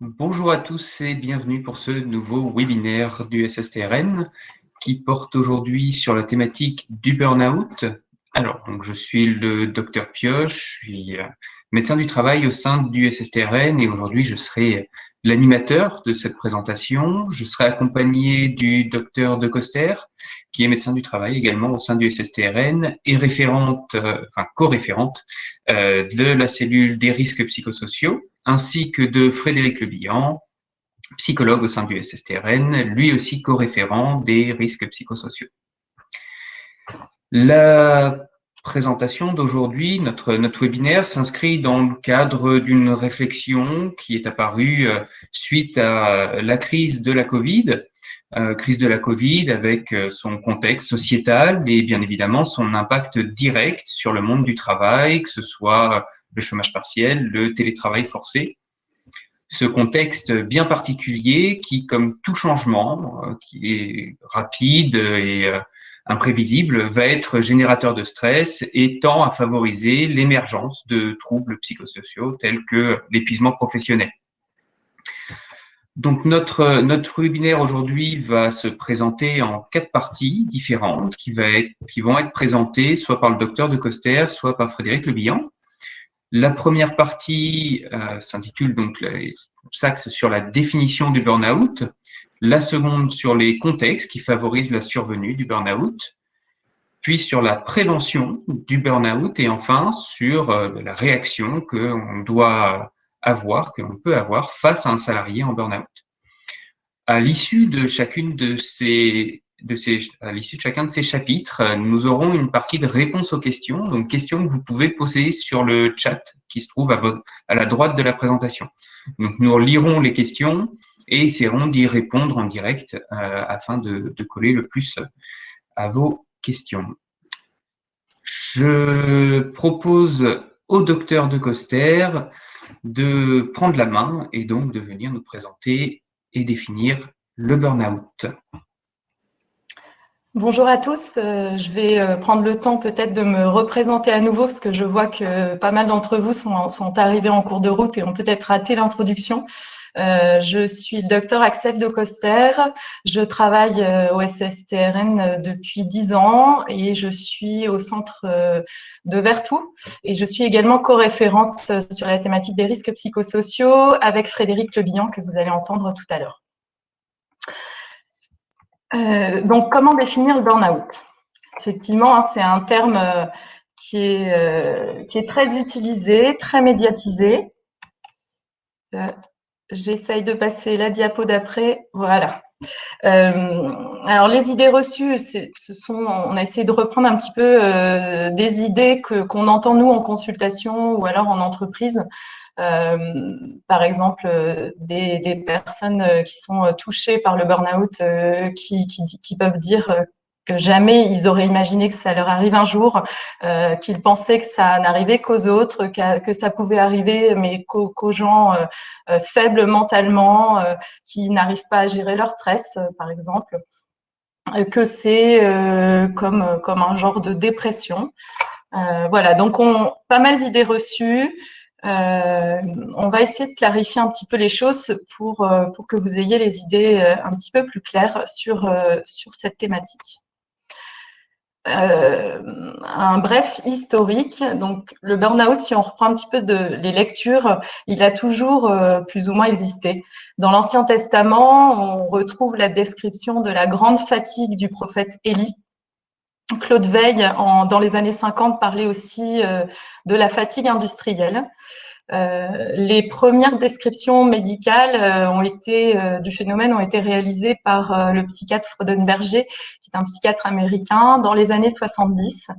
Bonjour à tous et bienvenue pour ce nouveau webinaire du SSTRN qui porte aujourd'hui sur la thématique du burn-out. Alors, je suis le docteur Pioche, je suis médecin du travail au sein du SSTRN et aujourd'hui je serai l'animateur de cette présentation. Je serai accompagné du docteur De Coster, qui est médecin du travail également au sein du SSTRN et co-référente de la cellule des risques psychosociaux, ainsi que de Frédéric Lebihan, psychologue au sein du SSTRN, lui aussi co-référent des risques psychosociaux. La présentation d'aujourd'hui, notre webinaire, s'inscrit dans le cadre d'une réflexion qui est apparue suite à la crise de la Covid, avec son contexte sociétal et bien évidemment son impact direct sur le monde du travail, que ce soit le chômage partiel, le télétravail forcé. Ce contexte bien particulier qui, comme tout changement, qui est rapide et imprévisible, va être générateur de stress et tend à favoriser l'émergence de troubles psychosociaux tels que l'épuisement professionnel. Donc notre webinaire aujourd'hui va se présenter en 4 parties différentes qui vont être présentées soit par le docteur De Coster, soit par Frédéric Lebihan. La première partie s'intitule donc s'axe sur la définition du burn-out, la seconde sur les contextes qui favorisent la survenue du burn-out, puis sur la prévention du burn-out et enfin sur la réaction qu'on peut avoir face à un salarié en burn-out. À l'issue de chacun de ces chapitres, nous aurons une partie de réponse aux questions, donc questions que vous pouvez poser sur le chat qui se trouve à la droite de la présentation. Donc nous lirons les questions et essaierons d'y répondre en direct afin de coller le plus à vos questions. Je propose au docteur De Coster de prendre la main et donc de venir nous présenter et définir le burn-out. Bonjour à tous, je vais prendre le temps peut-être de me représenter à nouveau parce que je vois que pas mal d'entre vous sont arrivés en cours de route et ont peut-être raté l'introduction. Je suis le docteur Axel De Coster, je travaille au SSTRN depuis 10 ans et je suis au centre de Vertou et je suis également co-référente sur la thématique des risques psychosociaux avec Frédéric Lebihan que vous allez entendre tout à l'heure. Donc, comment définir le burn-out? Effectivement, c'est un terme qui est très utilisé, très médiatisé. J'essaye de passer la diapo d'après. Voilà. Alors, les idées reçues, on a essayé de reprendre un petit peu des idées qu'on entend nous en consultation ou alors en entreprise. Par exemple, des personnes qui sont touchées par le burn-out qui peuvent dire que jamais ils auraient imaginé que ça leur arrive un jour, qu'ils pensaient que ça n'arrivait qu'aux autres, que ça pouvait arriver, mais qu'aux gens faibles mentalement, qui n'arrivent pas à gérer leur stress, par exemple, que c'est comme un genre de dépression. Voilà, donc pas mal d'idées reçues. On va essayer de clarifier un petit peu les choses pour que vous ayez les idées un petit peu plus claires sur cette thématique. Un bref historique. Donc, le burn-out, si on reprend un petit peu les lectures, il a toujours plus ou moins existé. Dans l'Ancien Testament, on retrouve la description de la grande fatigue du prophète Élie. Claude Veil, dans les années 50, parlait aussi de la fatigue industrielle. Les premières descriptions médicales du phénomène ont été réalisées par le psychiatre Freudenberger, qui est un psychiatre américain, dans les années 70.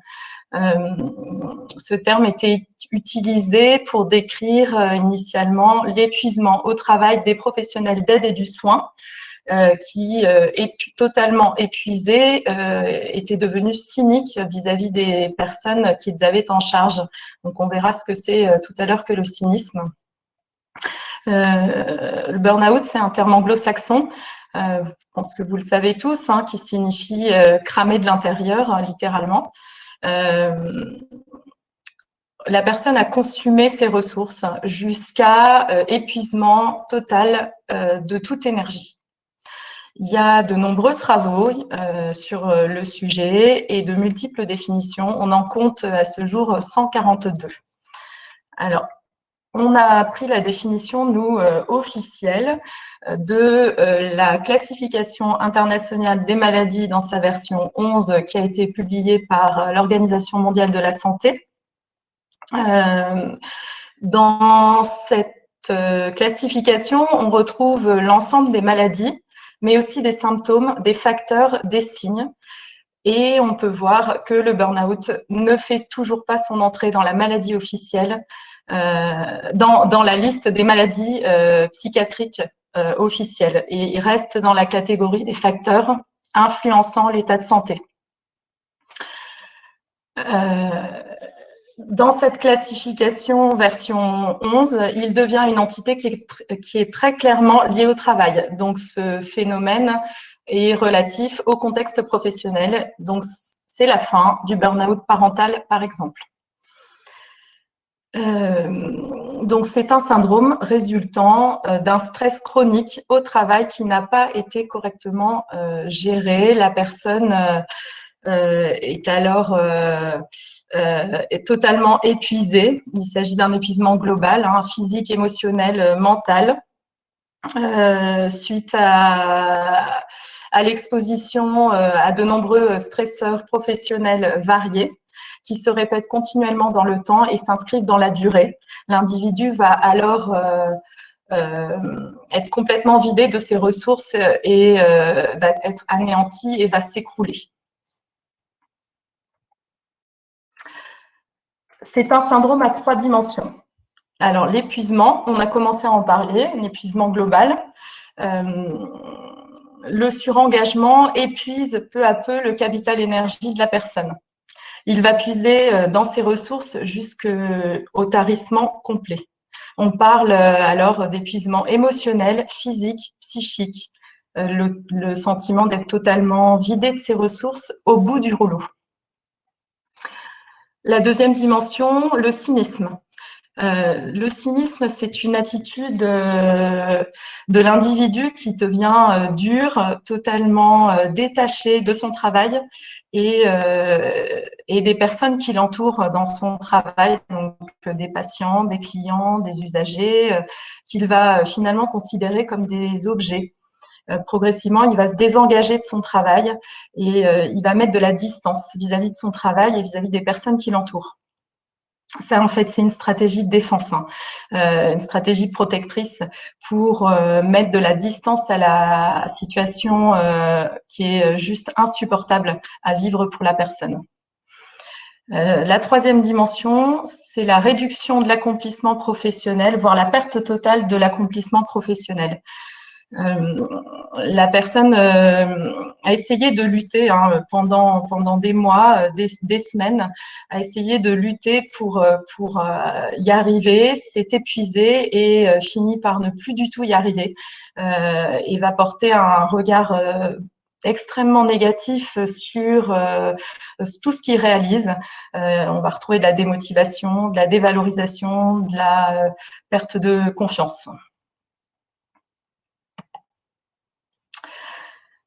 Ce terme était utilisé pour décrire initialement l'épuisement au travail des professionnels d'aide et du soin, qui, totalement épuisés, étaient devenus cyniques vis-à-vis des personnes qu'ils avaient en charge. Donc, on verra ce que c'est tout à l'heure que le cynisme. Le burn-out, c'est un terme anglo-saxon, je pense que vous le savez tous, qui signifie cramer de l'intérieur, littéralement. la personne a consumé ses ressources jusqu'à épuisement total de toute énergie. Il y a de nombreux travaux sur le sujet et de multiples définitions. On en compte à ce jour 142. Alors, on a pris la définition, nous, officielle de la classification internationale des maladies dans sa version 11 qui a été publiée par l'Organisation mondiale de la santé. Dans cette classification, on retrouve l'ensemble des maladies, mais aussi des symptômes, des facteurs, des signes. Et on peut voir que le burn-out ne fait toujours pas son entrée dans la maladie officielle, dans la liste des maladies psychiatriques officielles. Et il reste dans la catégorie des facteurs influençant l'état de santé. Dans cette classification version 11, il devient une entité qui est très clairement liée au travail. Donc, ce phénomène est relatif au contexte professionnel. Donc, c'est la fin du burn-out parental, par exemple. Donc, c'est un syndrome résultant d'un stress chronique au travail qui n'a pas été correctement géré. La personne est alors est totalement épuisée. Il s'agit d'un épuisement global, physique, émotionnel, mental, suite à l'exposition à de nombreux stresseurs professionnels variés qui se répètent continuellement dans le temps et s'inscrivent dans la durée. L'individu va alors être complètement vidé de ses ressources et va être anéanti et va s'écrouler. C'est un syndrome à 3 dimensions. Alors, l'épuisement, on a commencé à en parler, un épuisement global. Le surengagement épuise peu à peu le capital énergie de la personne. Il va puiser dans ses ressources jusqu'au tarissement complet. On parle alors d'épuisement émotionnel, physique, psychique, le sentiment d'être totalement vidé de ses ressources au bout du rouleau. La deuxième dimension, le cynisme. Le cynisme, c'est une attitude de l'individu qui devient dur, totalement détaché de son travail et des personnes qui l'entourent dans son travail, donc des patients, des clients, des usagers, qu'il va finalement considérer comme des objets. Progressivement, il va se désengager de son travail et il va mettre de la distance vis-à-vis de son travail et vis-à-vis des personnes qui l'entourent. Ça, en fait, c'est une stratégie de défense, une stratégie protectrice pour mettre de la distance à la situation qui est juste insupportable à vivre pour la personne. La troisième dimension, c'est la réduction de l'accomplissement professionnel, voire la perte totale de l'accomplissement professionnel. La personne a essayé de lutter pendant des mois, des semaines, a essayé de lutter pour y arriver, s'est épuisée et finit par ne plus du tout y arriver et va porter un regard extrêmement négatif sur tout ce qu'il réalise. On va retrouver de la démotivation, de la dévalorisation, de la perte de confiance.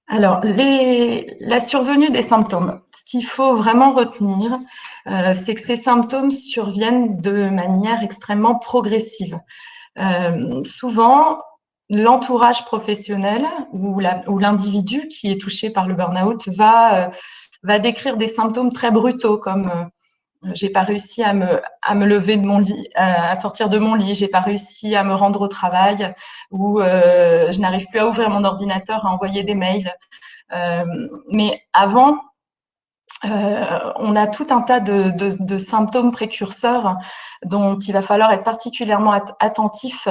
Alors, la survenue des symptômes. Ce qu'il faut vraiment retenir, c'est que ces symptômes surviennent de manière extrêmement progressive. Souvent, l'entourage professionnel ou l'individu qui est touché par le burn-out va décrire des symptômes très brutaux comme j'ai pas réussi à me lever de mon lit, à sortir de mon lit, j'ai pas réussi à me rendre au travail, ou je n'arrive plus à ouvrir mon ordinateur, à envoyer des mails. Mais avant, on a tout un tas de symptômes précurseurs dont il va falloir être particulièrement attentif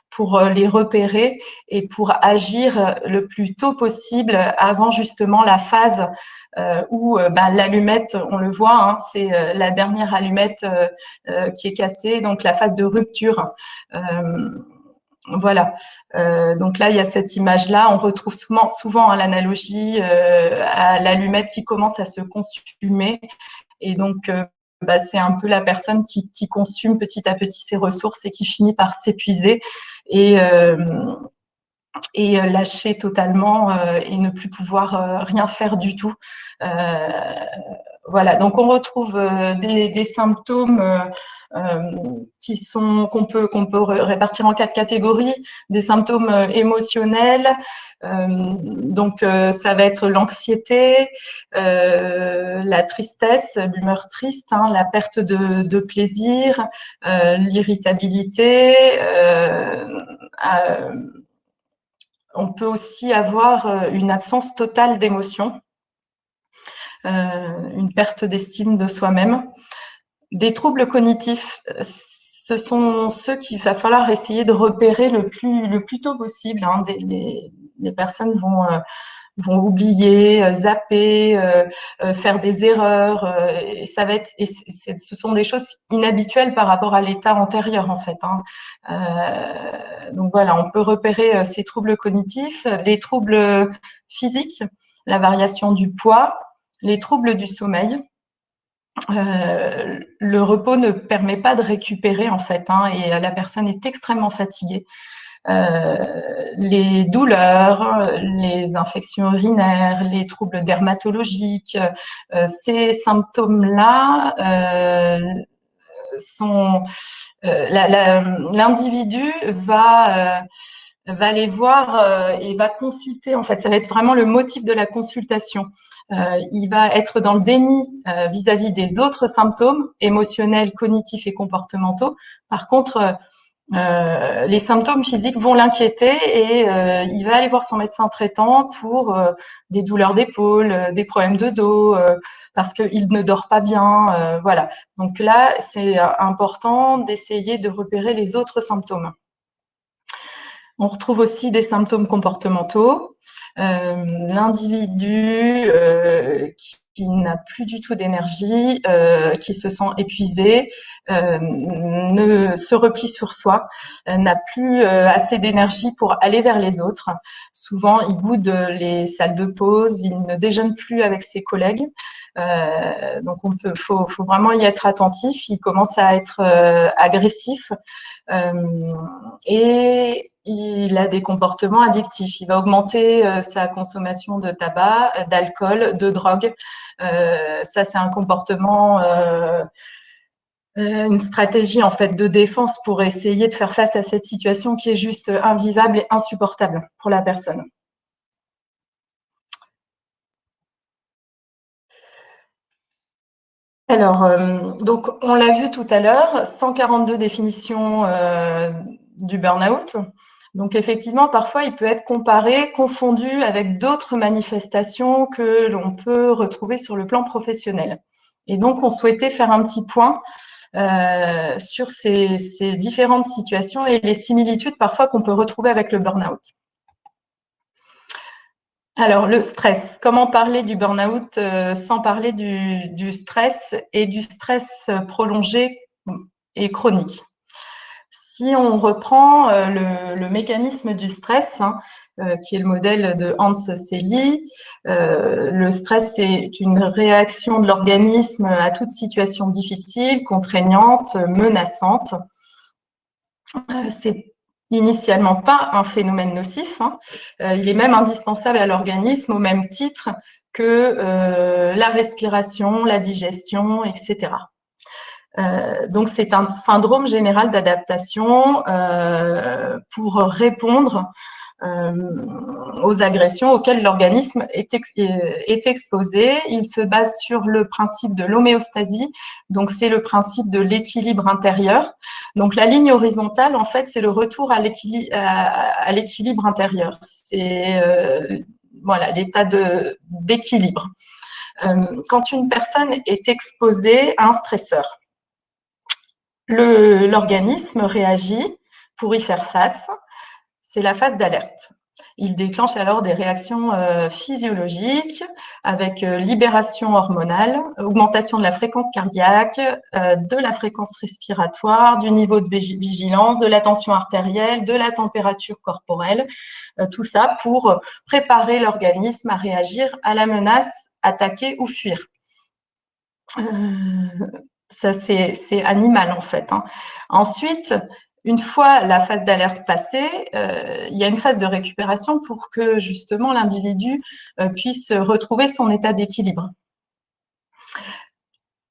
pour les repérer et pour agir le plus tôt possible avant justement la phase où l'allumette, on le voit, c'est la dernière allumette qui est cassée, donc la phase de rupture. Voilà. Donc là, il y a cette image-là. On retrouve souvent l'analogie à l'allumette qui commence à se consumer et donc c'est un peu la personne qui consume petit à petit ses ressources et qui finit par s'épuiser et lâcher totalement et ne plus pouvoir rien faire du tout. Voilà, donc on retrouve des symptômes qu'on peut répartir en 4 catégories. Des symptômes émotionnels, donc ça va être l'anxiété, la tristesse, l'humeur triste, la perte de plaisir, l'irritabilité. On peut aussi avoir une absence totale d'émotion, une perte d'estime de soi-même. Des troubles cognitifs, ce sont ceux qu'il va falloir essayer de repérer le plus tôt possible. Les personnes vont oublier, zapper, faire des erreurs. Et ça va être, ce sont des choses inhabituelles par rapport à l'état antérieur en fait. Donc voilà, on peut repérer ces troubles cognitifs, les troubles physiques, la variation du poids, les troubles du sommeil. Le repos ne permet pas de récupérer en fait, et la personne est extrêmement fatiguée. Les douleurs, les infections urinaires, les troubles dermatologiques, ces symptômes-là sont l'individu va les voir et va consulter. En fait, ça va être vraiment le motif de la consultation. Il va être dans le déni vis-à-vis des autres symptômes émotionnels, cognitifs et comportementaux. Par contre, les symptômes physiques vont l'inquiéter et il va aller voir son médecin traitant pour des douleurs d'épaule, des problèmes de dos, parce qu'il ne dort pas bien. Voilà. Donc là, c'est important d'essayer de repérer les autres symptômes. On retrouve aussi des symptômes comportementaux. L'individu qui n'a plus du tout d'énergie, qui se sent épuisé, ne se replie sur soi, n'a plus assez d'énergie pour aller vers les autres. Souvent, il boude les salles de pause, il ne déjeune plus avec ses collègues. Donc, faut vraiment y être attentif. Il commence à être agressif et il a des comportements addictifs. Il va augmenter sa consommation de tabac, d'alcool, de drogue. Ça, c'est un comportement, une stratégie en fait de défense pour essayer de faire face à cette situation qui est juste invivable et insupportable pour la personne. Alors, donc on l'a vu tout à l'heure, 142 définitions du burn-out. Donc effectivement, parfois, il peut être comparé, confondu avec d'autres manifestations que l'on peut retrouver sur le plan professionnel. Et donc, on souhaitait faire un petit point sur ces différentes situations et les similitudes parfois qu'on peut retrouver avec le burn-out. Alors, le stress. Comment parler du burn-out sans parler du stress et du stress prolongé et chronique? Si on reprend le mécanisme du stress, qui est le modèle de Hans Selye, le stress est une réaction de l'organisme à toute situation difficile, contraignante, menaçante. C'est initialement pas un phénomène nocif. Il est même indispensable à l'organisme au même titre que la respiration, la digestion, etc. Donc, c'est un syndrome général d'adaptation pour répondre aux agressions auxquelles l'organisme est exposé. Il se base sur le principe de l'homéostasie, donc c'est le principe de l'équilibre intérieur. Donc la ligne horizontale, en fait, c'est le retour à l'équilibre intérieur. C'est voilà, l'état d'équilibre. Quand une personne est exposée à un stresseur, l'organisme réagit pour y faire face. C'est la phase d'alerte. Il déclenche alors des réactions physiologiques avec libération hormonale, augmentation de la fréquence cardiaque, de la fréquence respiratoire, du niveau de vigilance, de la tension artérielle, de la température corporelle, tout ça pour préparer l'organisme à réagir à la menace, attaquer ou fuir. Ça, c'est animal, en fait. Ensuite, une fois la phase d'alerte passée, il y a une phase de récupération pour que, justement, l'individu puisse retrouver son état d'équilibre.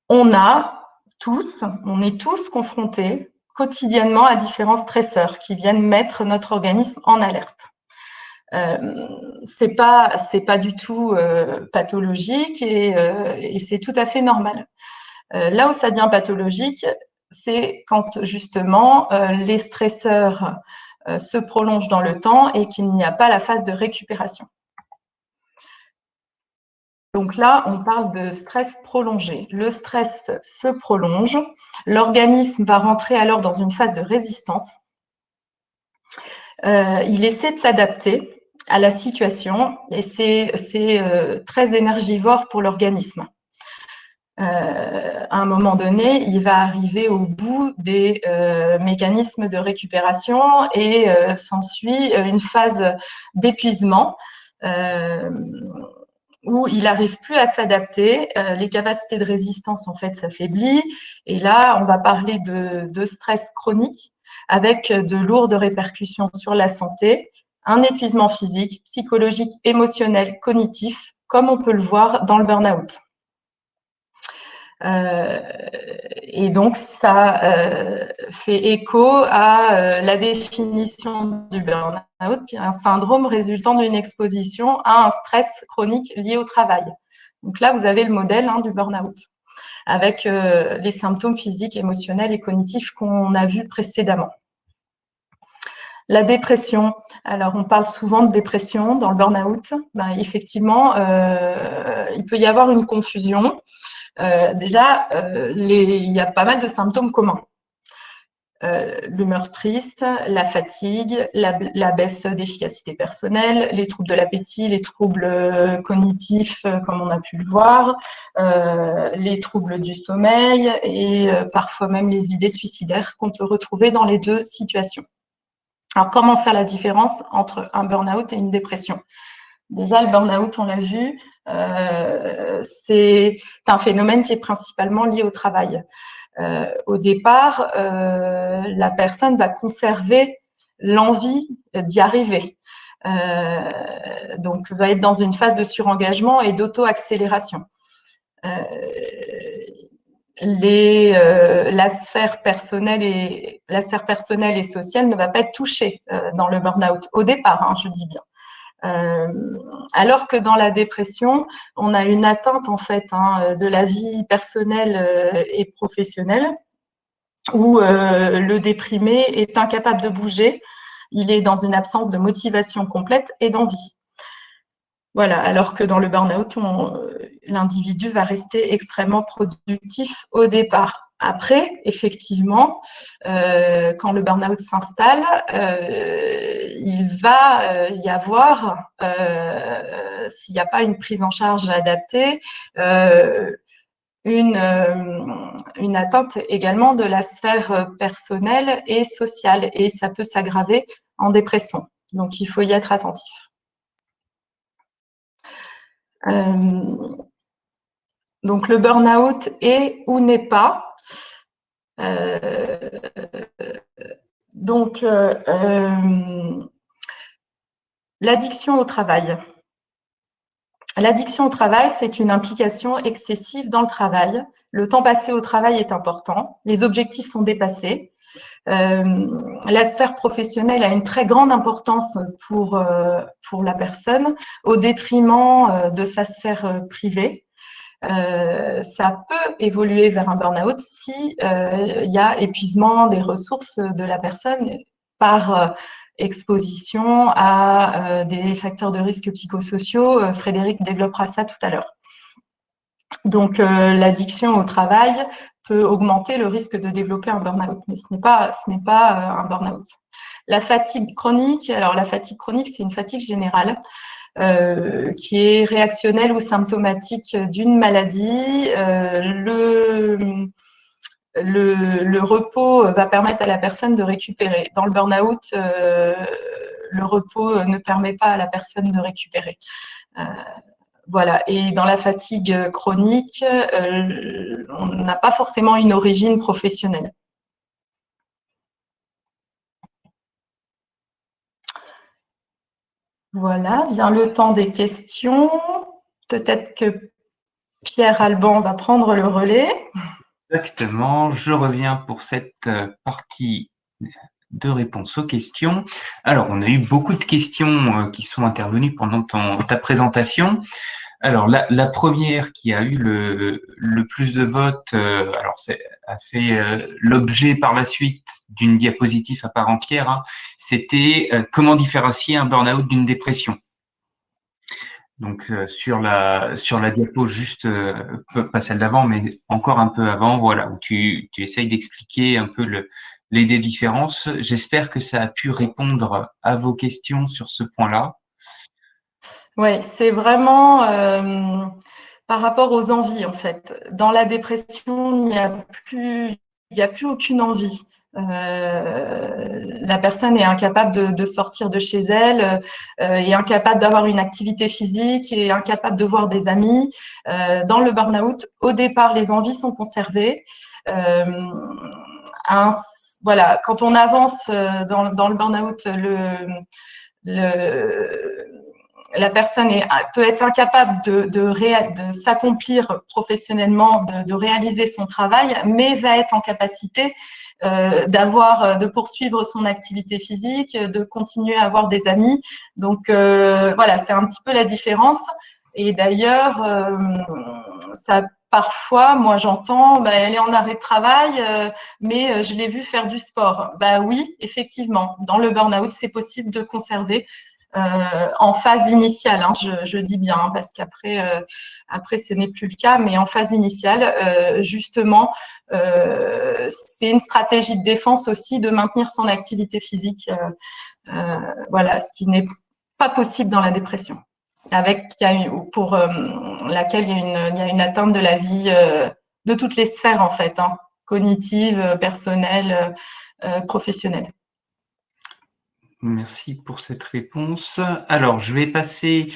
On est tous confrontés quotidiennement à différents stresseurs qui viennent mettre notre organisme en alerte. C'est pas du tout pathologique et c'est tout à fait normal. Là où ça devient pathologique, c'est quand justement les stresseurs se prolongent dans le temps et qu'il n'y a pas la phase de récupération. Donc là, on parle de stress prolongé. Le stress se prolonge, l'organisme va rentrer alors dans une phase de résistance. Il essaie de s'adapter à la situation et c'est très énergivore pour l'organisme. À un moment donné, il va arriver au bout des mécanismes de récupération et s'ensuit une phase d'épuisement où il n'arrive plus à s'adapter, les capacités de résistance en fait s'affaiblissent et là on va parler de stress chronique avec de lourdes répercussions sur la santé, un épuisement physique, psychologique, émotionnel, cognitif, comme on peut le voir dans le burn-out. Et donc, ça fait écho à la définition du burn-out, qui est un syndrome résultant d'une exposition à un stress chronique lié au travail. Donc là, vous avez le modèle du burn-out, avec les symptômes physiques, émotionnels et cognitifs qu'on a vus précédemment. La dépression. Alors, on parle souvent de dépression dans le burn-out. Effectivement, il peut y avoir une confusion. Déjà, il y a pas mal de symptômes communs. L'humeur triste, la fatigue, la baisse d'efficacité personnelle, les troubles de l'appétit, les troubles cognitifs, comme on a pu le voir, les troubles du sommeil et parfois même les idées suicidaires qu'on peut retrouver dans les deux situations. Alors, comment faire la différence entre un burn-out et une dépression ? Déjà, le burn-out, on l'a vu, c'est un phénomène qui est principalement lié au travail. Au départ, la personne va conserver l'envie d'y arriver. Donc, va être dans une phase de surengagement et d'auto-accélération. La sphère personnelle et sociale ne va pas être touchée dans le burn-out au départ, je dis bien. Alors que dans la dépression, on a une atteinte en fait de la vie personnelle et professionnelle où le déprimé est incapable de bouger, il est dans une absence de motivation complète et d'envie. Voilà, alors que dans le burn-out, l'individu va rester extrêmement productif au départ. Après, effectivement, quand le burn-out s'installe, il va y avoir, s'il n'y a pas une prise en charge adaptée, une atteinte également de la sphère personnelle et sociale, et ça peut s'aggraver en dépression. Donc, il faut y être attentif. Donc, le burn-out est ou n'est pas. Donc, l'addiction au travail. L'addiction au travail, c'est une implication excessive dans le travail. Le temps passé au travail est important. Les objectifs sont dépassés. La sphère professionnelle a une très grande importance pour la personne, au détriment de sa sphère privée. Ça peut évoluer vers un burn-out si il y a épuisement des ressources de la personne par exposition à des facteurs de risque psychosociaux. Frédéric développera ça tout à l'heure. Donc, l'addiction au travail peut augmenter le risque de développer un burn-out, mais ce n'est pas un burn-out. La fatigue chronique, alors la fatigue chronique, c'est une fatigue générale qui est réactionnelle ou symptomatique d'une maladie. Le repos va permettre à la personne de récupérer. Dans le burn-out, le repos ne permet pas à la personne de récupérer. Voilà. Et dans la fatigue chronique, on n'a pas forcément une origine professionnelle. Voilà, vient le temps des questions. Peut-être que Pierre Alban va prendre le relais. Exactement, je reviens pour cette partie de réponse aux questions. Alors, on a eu beaucoup de questions qui sont intervenues pendant ta présentation. Alors, la première qui a eu le plus de votes, a fait l'objet par la suite d'une diapositive à part entière, hein, c'était comment différencier un burn-out d'une dépression. Donc sur la diapo juste pas celle d'avant, mais encore un peu avant, voilà, où tu essayes d'expliquer un peu les différences. J'espère que ça a pu répondre à vos questions sur ce point-là. Oui, c'est vraiment par rapport aux envies en fait. Dans la dépression, il n'y a plus aucune envie. La personne est incapable de sortir de chez elle, est incapable d'avoir une activité physique, est incapable de voir des amis. Dans le burn-out, au départ, les envies sont conservées. Voilà, quand on avance dans le burn-out, la personne peut être incapable de s'accomplir professionnellement, de réaliser son travail, mais va être en capacité de poursuivre son activité physique, de continuer à avoir des amis. Donc voilà, c'est un petit peu la différence. Et d'ailleurs, ça parfois, moi j'entends, elle est en arrêt de travail, mais je l'ai vue faire du sport. Oui, effectivement, dans le burn-out, c'est possible de conserver en phase initiale, hein, je dis bien, hein, parce qu'après, après, ce n'est plus le cas, mais en phase initiale, justement, c'est une stratégie de défense aussi de maintenir son activité physique, voilà, ce qui n'est pas possible dans la dépression, pour laquelle il y a une atteinte de la vie de toutes les sphères en fait, hein, cognitive, personnelle, professionnelle. Merci pour cette réponse. Alors, je vais passer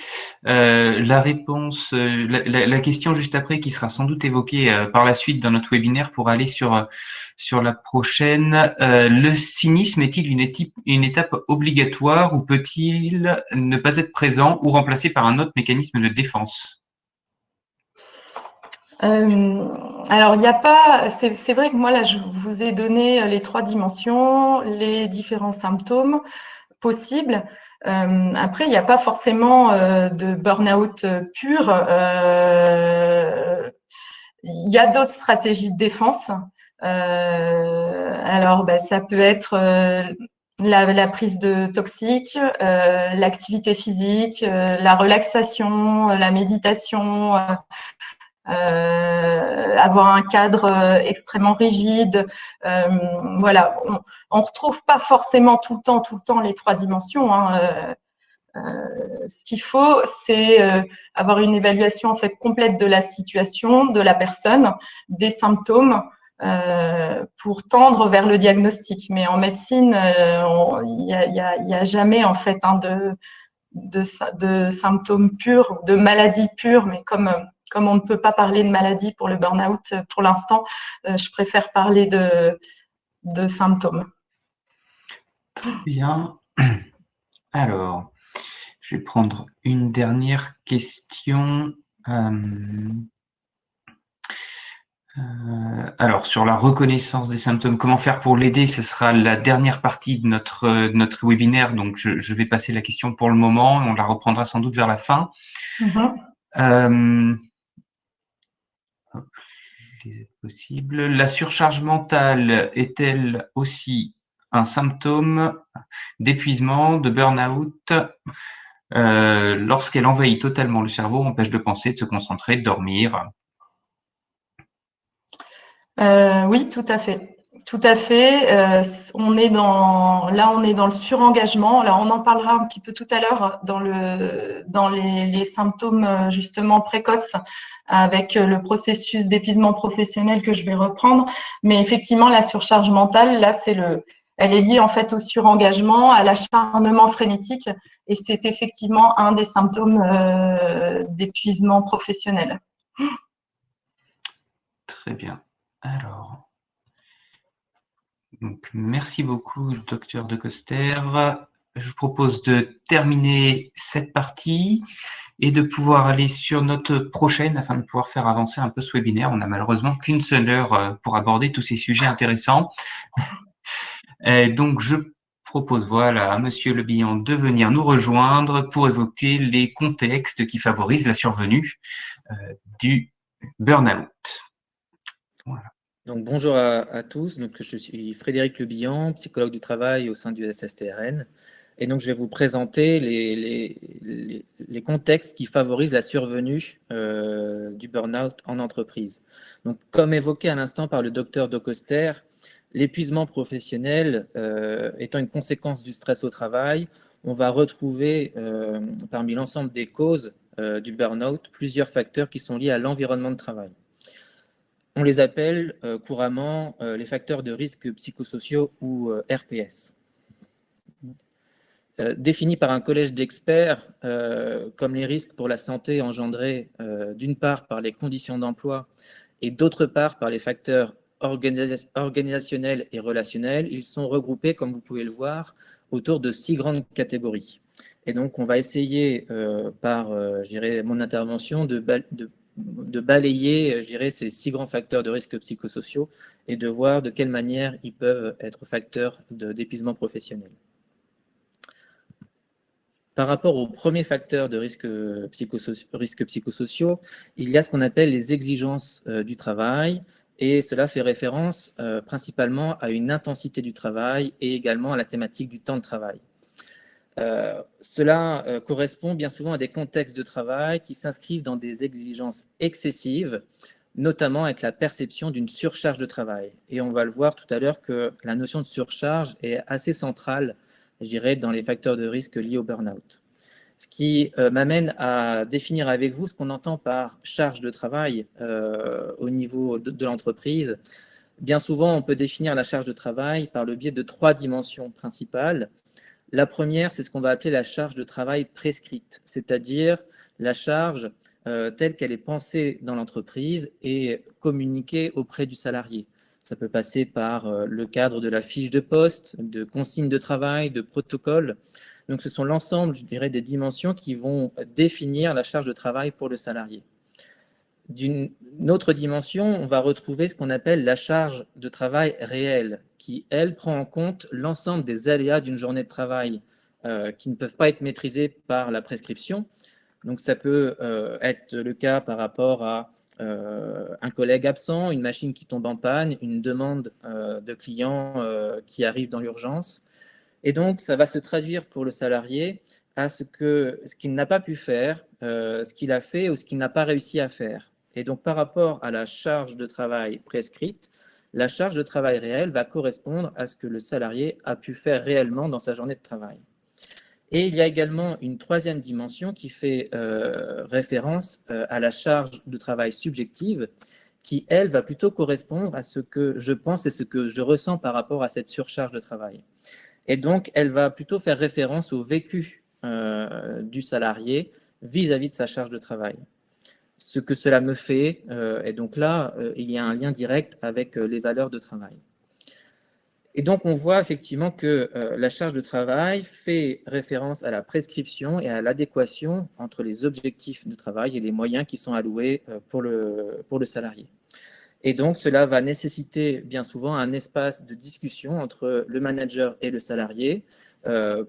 la réponse, la question juste après, qui sera sans doute évoquée par la suite dans notre webinaire pour aller sur la prochaine. Le cynisme est-il une étape obligatoire ou peut-il ne pas être présent ou remplacé par un autre mécanisme de défense? Alors, il n'y a pas. C'est vrai que moi, là, je vous ai donné les 3 dimensions, les différents symptômes possibles. Après, il n'y a pas forcément de burn-out pur. Il y a d'autres stratégies de défense. Alors, ça peut être la prise de toxiques, l'activité physique, la relaxation, la méditation. Avoir un cadre extrêmement rigide. Voilà, on retrouve pas forcément tout le temps les 3 dimensions, hein. Ce qu'il faut, c'est avoir une évaluation en fait complète de la situation, de la personne, des symptômes, pour tendre vers le diagnostic. Mais en médecine, il y a jamais en fait de symptômes purs, de maladies pures, mais comme on ne peut pas parler de maladie pour le burn-out pour l'instant, je préfère parler de symptômes. Très bien. Alors, je vais prendre une dernière question. Alors, sur la reconnaissance des symptômes, comment faire pour l'aider? Ce sera la dernière partie de notre webinaire, donc je vais passer la question pour le moment. On la reprendra sans doute vers la fin. Possible. La surcharge mentale est-elle aussi un symptôme d'épuisement, de burn-out lorsqu'elle envahit totalement le cerveau, empêche de penser, de se concentrer, de dormir? Oui, tout à fait. Tout à fait. On est dans le surengagement. Là, on en parlera un petit peu tout à l'heure dans les symptômes justement précoces avec le processus d'épuisement professionnel que je vais reprendre. Mais effectivement, la surcharge mentale, là, c'est elle est liée en fait au surengagement, à l'acharnement frénétique, et c'est effectivement un des symptômes d'épuisement professionnel. Très bien. Alors, donc, merci beaucoup, docteur De Coster. Je vous propose de terminer cette partie et de pouvoir aller sur notre prochaine afin de pouvoir faire avancer un peu ce webinaire. On n'a malheureusement qu'une seule heure pour aborder tous ces sujets intéressants. Donc, je propose voilà, à Monsieur Le Bihan de venir nous rejoindre pour évoquer les contextes qui favorisent la survenue du burn-out. Voilà. Donc, bonjour à tous. Donc, je suis Frédéric Le Bihan, psychologue du travail au sein du SSTRN. Et donc, je vais vous présenter les contextes qui favorisent la survenue du burn-out en entreprise. Donc, comme évoqué à l'instant par le docteur De Coster, l'épuisement professionnel étant une conséquence du stress au travail, on va retrouver parmi l'ensemble des causes du burn-out plusieurs facteurs qui sont liés à l'environnement de travail. On les appelle couramment les facteurs de risque psychosociaux ou RPS. Définis par un collège d'experts comme les risques pour la santé engendrés d'une part par les conditions d'emploi et d'autre part par les facteurs organisationnels et relationnels, ils sont regroupés, comme vous pouvez le voir, autour de 6 grandes catégories. Et donc, on va essayer par, je dirais, mon intervention de balayer, je dirais, ces 6 grands facteurs de risque psychosociaux et de voir de quelle manière ils peuvent être facteurs d'épuisement professionnel. Par rapport aux premiers facteurs de risque psychosociaux, il y a ce qu'on appelle les exigences du travail, et cela fait référence principalement à une intensité du travail et également à la thématique du temps de travail. Cela correspond bien souvent à des contextes de travail qui s'inscrivent dans des exigences excessives, notamment avec la perception d'une surcharge de travail. Et on va le voir tout à l'heure que la notion de surcharge est assez centrale, je dirais, dans les facteurs de risque liés au burn-out. Ce qui m'amène à définir avec vous ce qu'on entend par charge de travail au niveau de l'entreprise. Bien souvent, on peut définir la charge de travail par le biais de 3 dimensions principales. La première, c'est ce qu'on va appeler la charge de travail prescrite, c'est-à-dire la charge telle qu'elle est pensée dans l'entreprise et communiquée auprès du salarié. Ça peut passer par le cadre de la fiche de poste, de consignes de travail, de protocoles. Donc, ce sont l'ensemble, je dirais, des dimensions qui vont définir la charge de travail pour le salarié. D'une autre dimension, on va retrouver ce qu'on appelle la charge de travail réelle, qui, elle, prend en compte l'ensemble des aléas d'une journée de travail qui ne peuvent pas être maîtrisés par la prescription. Donc, ça peut être le cas par rapport à un collègue absent, une machine qui tombe en panne, une demande de client qui arrive dans l'urgence. Et donc, ça va se traduire pour le salarié à ce qu'il n'a pas pu faire, ce qu'il a fait ou ce qu'il n'a pas réussi à faire. Et donc, par rapport à la charge de travail prescrite, la charge de travail réelle va correspondre à ce que le salarié a pu faire réellement dans sa journée de travail. Et il y a également une troisième dimension qui fait référence à la charge de travail subjective, qui, elle, va plutôt correspondre à ce que je pense et ce que je ressens par rapport à cette surcharge de travail. Et donc, elle va plutôt faire référence au vécu du salarié vis-à-vis de sa charge de travail. Ce que cela me fait, et donc là, il y a un lien direct avec les valeurs de travail. Et donc, on voit effectivement que la charge de travail fait référence à la prescription et à l'adéquation entre les objectifs de travail et les moyens qui sont alloués pour le salarié. Et donc, cela va nécessiter bien souvent un espace de discussion entre le manager et le salarié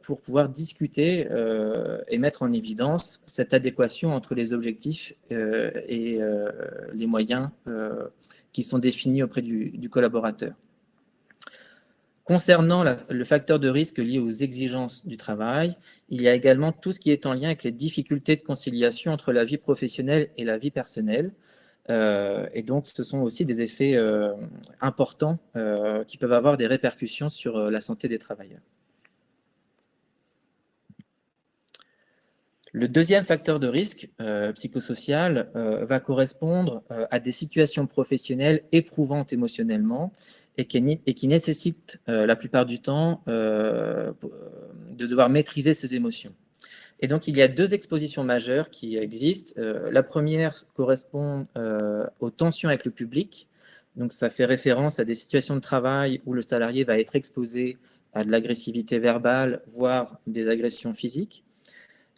pour pouvoir discuter et mettre en évidence cette adéquation entre les objectifs et les moyens qui sont définis auprès du collaborateur. Concernant le facteur de risque lié aux exigences du travail, il y a également tout ce qui est en lien avec les difficultés de conciliation entre la vie professionnelle et la vie personnelle. Et donc, ce sont aussi des effets importants qui peuvent avoir des répercussions sur la santé des travailleurs. Le deuxième facteur de risque psychosocial va correspondre à des situations professionnelles éprouvantes émotionnellement et qui nécessitent la plupart du temps de devoir maîtriser ses émotions. Et donc, il y a deux expositions majeures qui existent. La première correspond aux tensions avec le public. Donc, ça fait référence à des situations de travail où le salarié va être exposé à de l'agressivité verbale, voire des agressions physiques.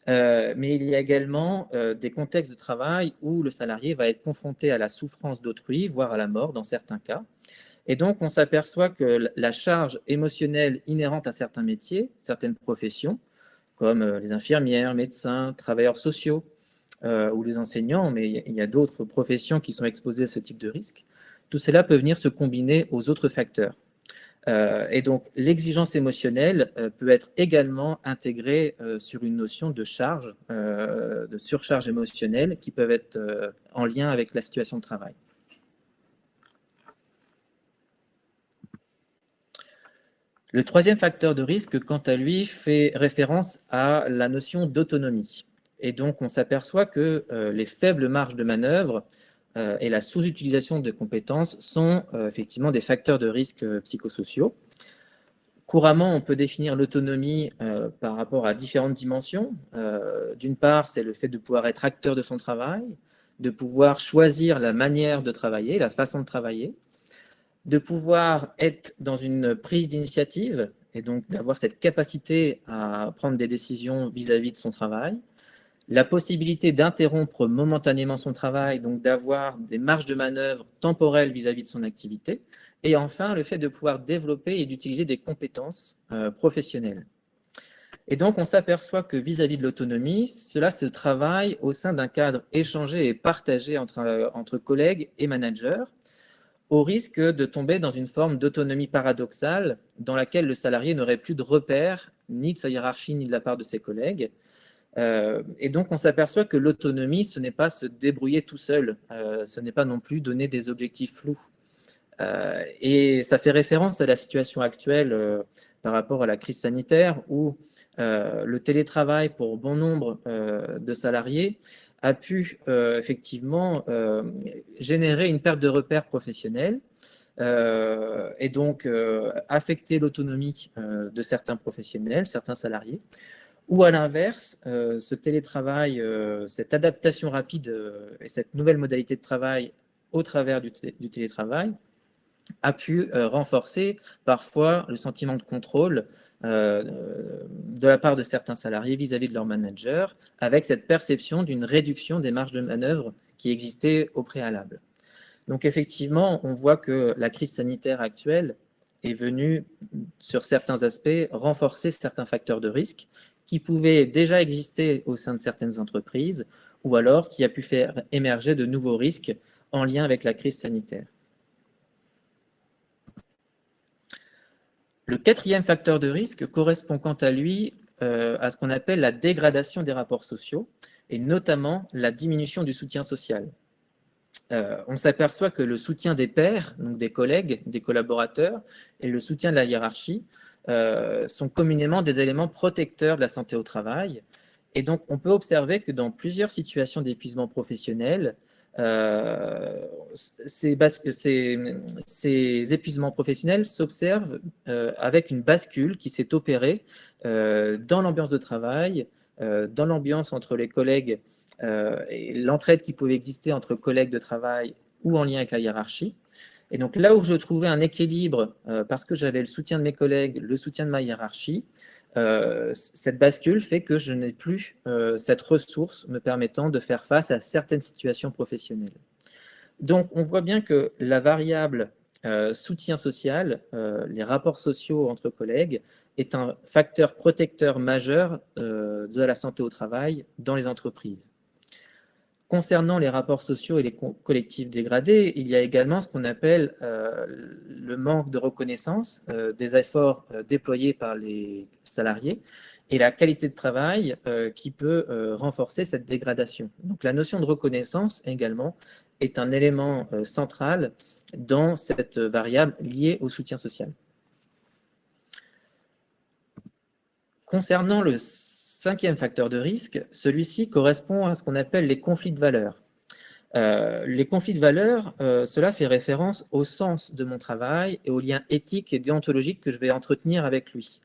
Mais il y a également des contextes de travail où le salarié va être confronté à la souffrance d'autrui, voire à la mort dans certains cas. Et donc, on s'aperçoit que la charge émotionnelle inhérente à certains métiers, certaines professions, comme les infirmières, médecins, travailleurs sociaux ou les enseignants, mais il y a d'autres professions qui sont exposées à ce type de risque, tout cela peut venir se combiner aux autres facteurs. Et donc, l'exigence émotionnelle peut être également intégrée sur une notion de charge, de surcharge émotionnelle, qui peuvent être en lien avec la situation de travail. Le troisième facteur de risque, quant à lui, fait référence à la notion d'autonomie. Et donc, on s'aperçoit que les faibles marges de manœuvre et la sous-utilisation de compétences sont effectivement des facteurs de risque psychosociaux. Couramment, on peut définir l'autonomie par rapport à différentes dimensions. D'une part, c'est le fait de pouvoir être acteur de son travail, de pouvoir choisir la manière de travailler, la façon de travailler, de pouvoir être dans une prise d'initiative et donc d'avoir cette capacité à prendre des décisions vis-à-vis de son travail, la possibilité d'interrompre momentanément son travail, donc d'avoir des marges de manœuvre temporelles vis-à-vis de son activité, et enfin le fait de pouvoir développer et d'utiliser des compétences professionnelles. Et donc on s'aperçoit que vis-à-vis de l'autonomie, cela se travaille au sein d'un cadre échangé et partagé entre collègues et managers, au risque de tomber dans une forme d'autonomie paradoxale dans laquelle le salarié n'aurait plus de repères, ni de sa hiérarchie, ni de la part de ses collègues. Et donc, on s'aperçoit que l'autonomie, ce n'est pas se débrouiller tout seul, ce n'est pas non plus donner des objectifs flous. Et ça fait référence à la situation actuelle par rapport à la crise sanitaire où le télétravail pour bon nombre de salariés a pu effectivement générer une perte de repères professionnels et donc affecter l'autonomie de certains professionnels, certains salariés. Ou à l'inverse, ce télétravail, cette adaptation rapide et cette nouvelle modalité de travail au travers du télétravail a pu renforcer parfois le sentiment de contrôle de la part de certains salariés vis-à-vis de leur manager, avec cette perception d'une réduction des marges de manœuvre qui existait au préalable. Donc effectivement, on voit que la crise sanitaire actuelle est venue, sur certains aspects, renforcer certains facteurs de risque qui pouvaient déjà exister au sein de certaines entreprises, ou alors qui a pu faire émerger de nouveaux risques en lien avec la crise sanitaire. Le quatrième facteur de risque correspond quant à lui à ce qu'on appelle la dégradation des rapports sociaux, et notamment la diminution du soutien social. On s'aperçoit que le soutien des pairs, donc des collègues, des collaborateurs, et le soutien de la hiérarchie sont communément des éléments protecteurs de la santé au travail. Et donc, on peut observer que dans plusieurs situations d'épuisement professionnel, ces épuisements professionnels s'observent avec une bascule qui s'est opérée dans l'ambiance de travail, dans l'ambiance entre les collègues et l'entraide qui pouvait exister entre collègues de travail ou en lien avec la hiérarchie. Et donc là où je trouvais un équilibre, parce que j'avais le soutien de mes collègues, le soutien de ma hiérarchie, cette bascule fait que je n'ai plus cette ressource me permettant de faire face à certaines situations professionnelles. Donc on voit bien que la variable soutien social, les rapports sociaux entre collègues, est un facteur protecteur majeur de la santé au travail dans les entreprises. Concernant les rapports sociaux et les collectifs dégradés, il y a également ce qu'on appelle le manque de reconnaissance des efforts déployés par les salariés et la qualité de travail qui peut renforcer cette dégradation. Donc la notion de reconnaissance également est un élément central dans cette variable liée au soutien social. Concernant le cinquième facteur de risque, celui-ci correspond à ce qu'on appelle les conflits de valeurs. Les conflits de valeurs, cela fait référence au sens de mon travail et aux liens éthiques et déontologiques que je vais entretenir avec lui.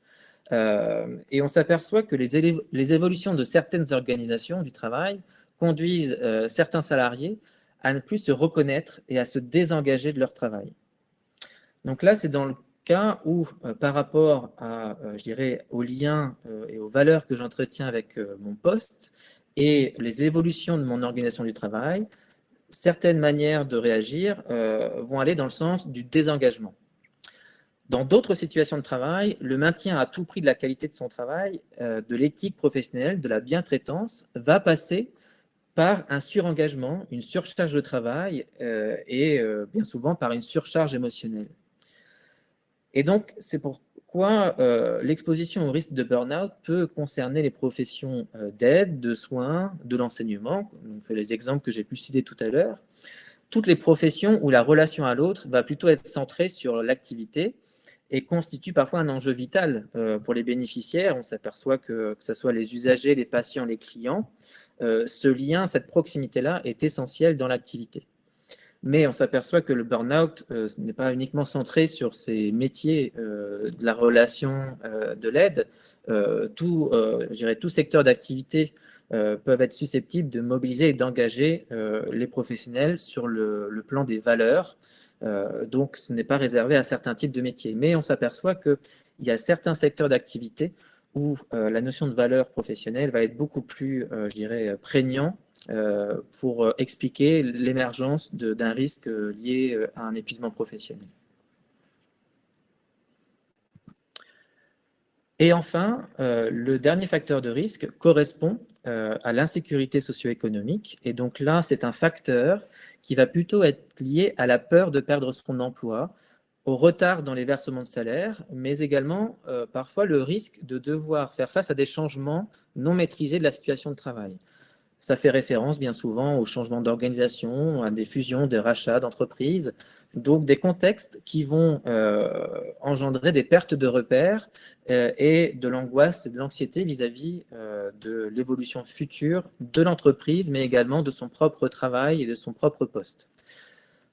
Et on s'aperçoit que les évolutions de certaines organisations du travail conduisent certains salariés à ne plus se reconnaître et à se désengager de leur travail. Donc là, c'est dans le cas où, par rapport à, je dirais, aux liens et aux valeurs que j'entretiens avec mon poste et les évolutions de mon organisation du travail, certaines manières de réagir vont aller dans le sens du désengagement. Dans d'autres situations de travail, le maintien à tout prix de la qualité de son travail, de l'éthique professionnelle, de la bientraitance, va passer par un surengagement, une surcharge de travail et bien souvent par une surcharge émotionnelle. Et donc, c'est pourquoi l'exposition au risque de burn-out peut concerner les professions d'aide, de soins, de l'enseignement, donc les exemples que j'ai pu citer tout à l'heure, toutes les professions où la relation à l'autre va plutôt être centrée sur l'activité et constitue parfois un enjeu vital pour les bénéficiaires. On s'aperçoit que ce soit les usagers, les patients, les clients, ce lien, cette proximité-là est essentielle dans l'activité. Mais on s'aperçoit que le burn-out n'est pas uniquement centré sur ces métiers de la relation de l'aide. Je dirais, tout secteur d'activité peuvent être susceptibles de mobiliser et d'engager les professionnels sur le plan des valeurs. Donc, ce n'est pas réservé à certains types de métiers. Mais on s'aperçoit qu'il y a certains secteurs d'activité où la notion de valeur professionnelle va être beaucoup plus, je dirais, prégnant pour expliquer l'émergence d'un risque lié à un épuisement professionnel. Et enfin, le dernier facteur de risque correspond à l'insécurité socio-économique. Et donc là, c'est un facteur qui va plutôt être lié à la peur de perdre son emploi, au retard dans les versements de salaire, mais également parfois le risque de devoir faire face à des changements non maîtrisés de la situation de travail. Ça fait référence bien souvent aux changements d'organisation, à des fusions, des rachats d'entreprises, donc des contextes qui vont engendrer des pertes de repères et de l'angoisse et de l'anxiété vis-à-vis de l'évolution future de l'entreprise, mais également de son propre travail et de son propre poste.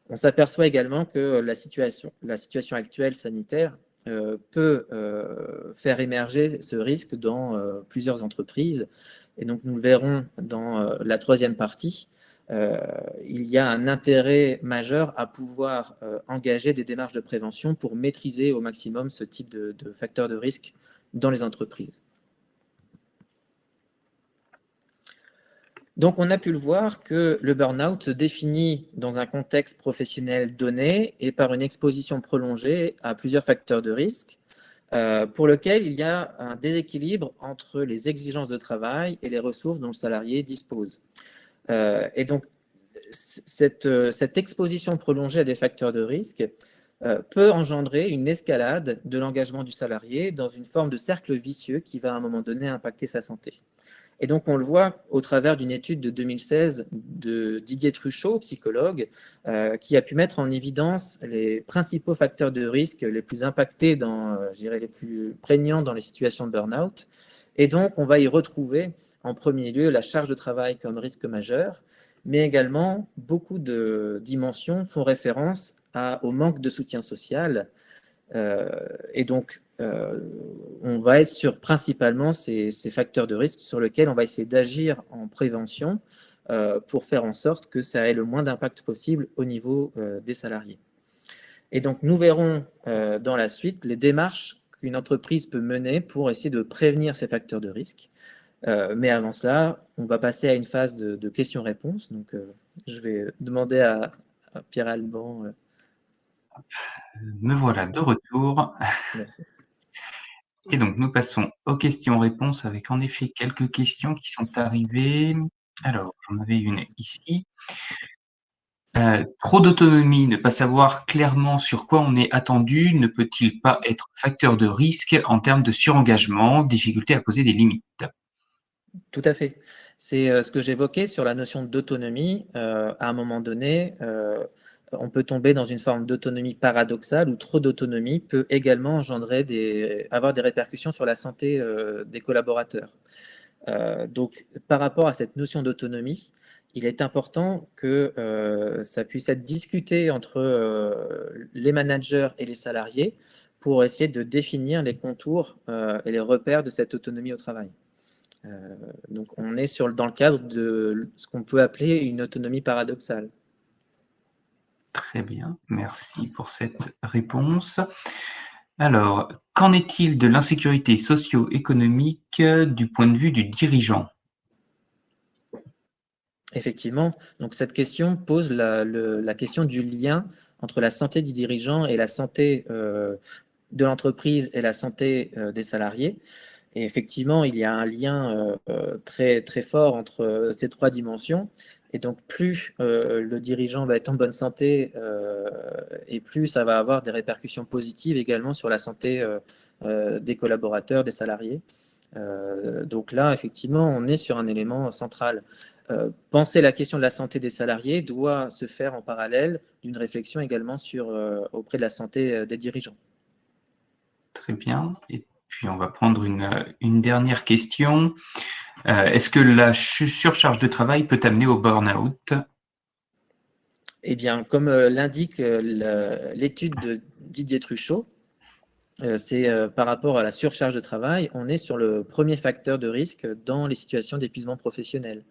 On s'aperçoit également que la situation actuelle sanitaire peut faire émerger ce risque dans plusieurs entreprises. Et donc, nous le verrons dans la troisième partie. Il y a un intérêt majeur à pouvoir engager des démarches de prévention pour maîtriser au maximum ce type de facteurs de risque dans les entreprises. Donc, on a pu le voir que le burn-out se définit dans un contexte professionnel donné et par une exposition prolongée à plusieurs facteurs de risque pour lequel il y a un déséquilibre entre les exigences de travail et les ressources dont le salarié dispose. Et donc, cette exposition prolongée à des facteurs de risque peut engendrer une escalade de l'engagement du salarié dans une forme de cercle vicieux qui va à un moment donné impacter sa santé. Et donc, on le voit au travers d'une étude de 2016 de Didier Truchot, psychologue, qui a pu mettre en évidence les principaux facteurs de risque les plus impactés, je dirais les plus prégnants dans les situations de burn-out. Et donc, on va y retrouver en premier lieu la charge de travail comme risque majeur, mais également beaucoup de dimensions font référence au manque de soutien social. Et donc, on va être sur principalement ces facteurs de risque sur lesquels on va essayer d'agir en prévention pour faire en sorte que ça ait le moins d'impact possible au niveau des salariés. Et donc, nous verrons dans la suite les démarches qu'une entreprise peut mener pour essayer de prévenir ces facteurs de risque. Mais avant cela, on va passer à une phase de questions-réponses. Donc, je vais demander à Pierre Alban. Me voilà de retour. Merci. Et donc, nous passons aux questions-réponses avec en effet quelques questions qui sont arrivées. Alors, j'en avais une ici. Trop d'autonomie, ne pas savoir clairement sur quoi on est attendu, ne peut-il pas être facteur de risque en termes de surengagement, difficulté à poser des limites? Tout à fait. C'est ce que j'évoquais sur la notion d'autonomie. À un moment donné, on peut tomber dans une forme d'autonomie paradoxale où trop d'autonomie peut également avoir des répercussions sur la santé des collaborateurs. Donc, par rapport à cette notion d'autonomie, il est important que ça puisse être discuté entre les managers et les salariés pour essayer de définir les contours et les repères de cette autonomie au travail. Donc, on est dans le cadre de ce qu'on peut appeler une autonomie paradoxale. Très bien, merci pour cette réponse. Alors, qu'en est-il de l'insécurité socio-économique du point de vue du dirigeant? Effectivement, donc cette question pose la question du lien entre la santé du dirigeant et la santé de l'entreprise et la santé des salariés. Et effectivement, il y a un lien très, très fort entre ces trois dimensions. Et donc, plus le dirigeant va être en bonne santé et plus ça va avoir des répercussions positives également sur la santé des collaborateurs, des salariés. Donc là, effectivement, on est sur un élément central. Penser la question de la santé des salariés doit se faire en parallèle d'une réflexion également auprès de la santé des dirigeants. Très bien. Et puis, on va prendre une dernière question. Est-ce que la surcharge de travail peut amener au burn-out? Eh bien, comme l'indique l'étude de Didier Truchot, c'est par rapport à la surcharge de travail, on est sur le premier facteur de risque dans les situations d'épuisement professionnel.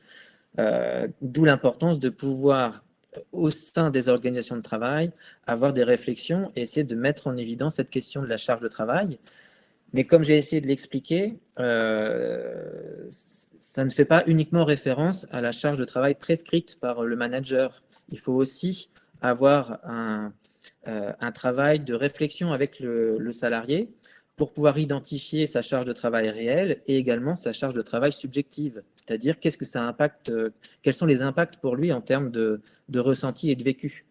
D'où l'importance de pouvoir, au sein des organisations de travail, avoir des réflexions et essayer de mettre en évidence cette question de la charge de travail. Mais comme j'ai essayé de l'expliquer, ça ne fait pas uniquement référence à la charge de travail prescrite par le manager. Il faut aussi avoir un travail de réflexion avec le salarié pour pouvoir identifier sa charge de travail réelle et également sa charge de travail subjective. C'est-à-dire qu'est-ce que ça impacte, quels sont les impacts pour lui en termes de ressenti et de vécu.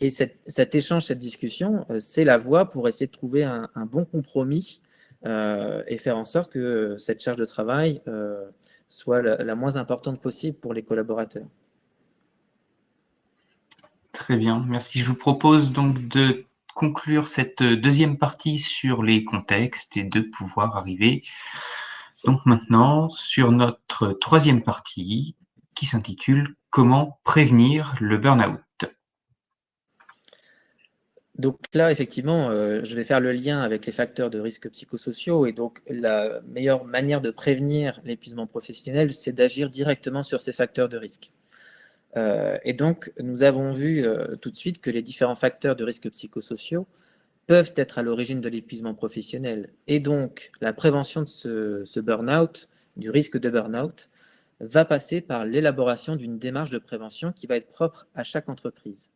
Et cet échange, cette discussion, c'est la voie pour essayer de trouver un bon compromis et faire en sorte que cette charge de travail soit la moins importante possible pour les collaborateurs. Très bien, merci. Je vous propose donc de conclure cette deuxième partie sur les contextes et de pouvoir arriver donc maintenant sur notre troisième partie qui s'intitule « Comment prévenir le burn-out ». Donc là, effectivement, je vais faire le lien avec les facteurs de risque psychosociaux. Et donc, la meilleure manière de prévenir l'épuisement professionnel, c'est d'agir directement sur ces facteurs de risque. Et donc, nous avons vu tout de suite que les différents facteurs de risque psychosociaux peuvent être à l'origine de l'épuisement professionnel. Et donc, la prévention de ce burn-out, du risque de burn-out, va passer par l'élaboration d'une démarche de prévention qui va être propre à chaque entreprise.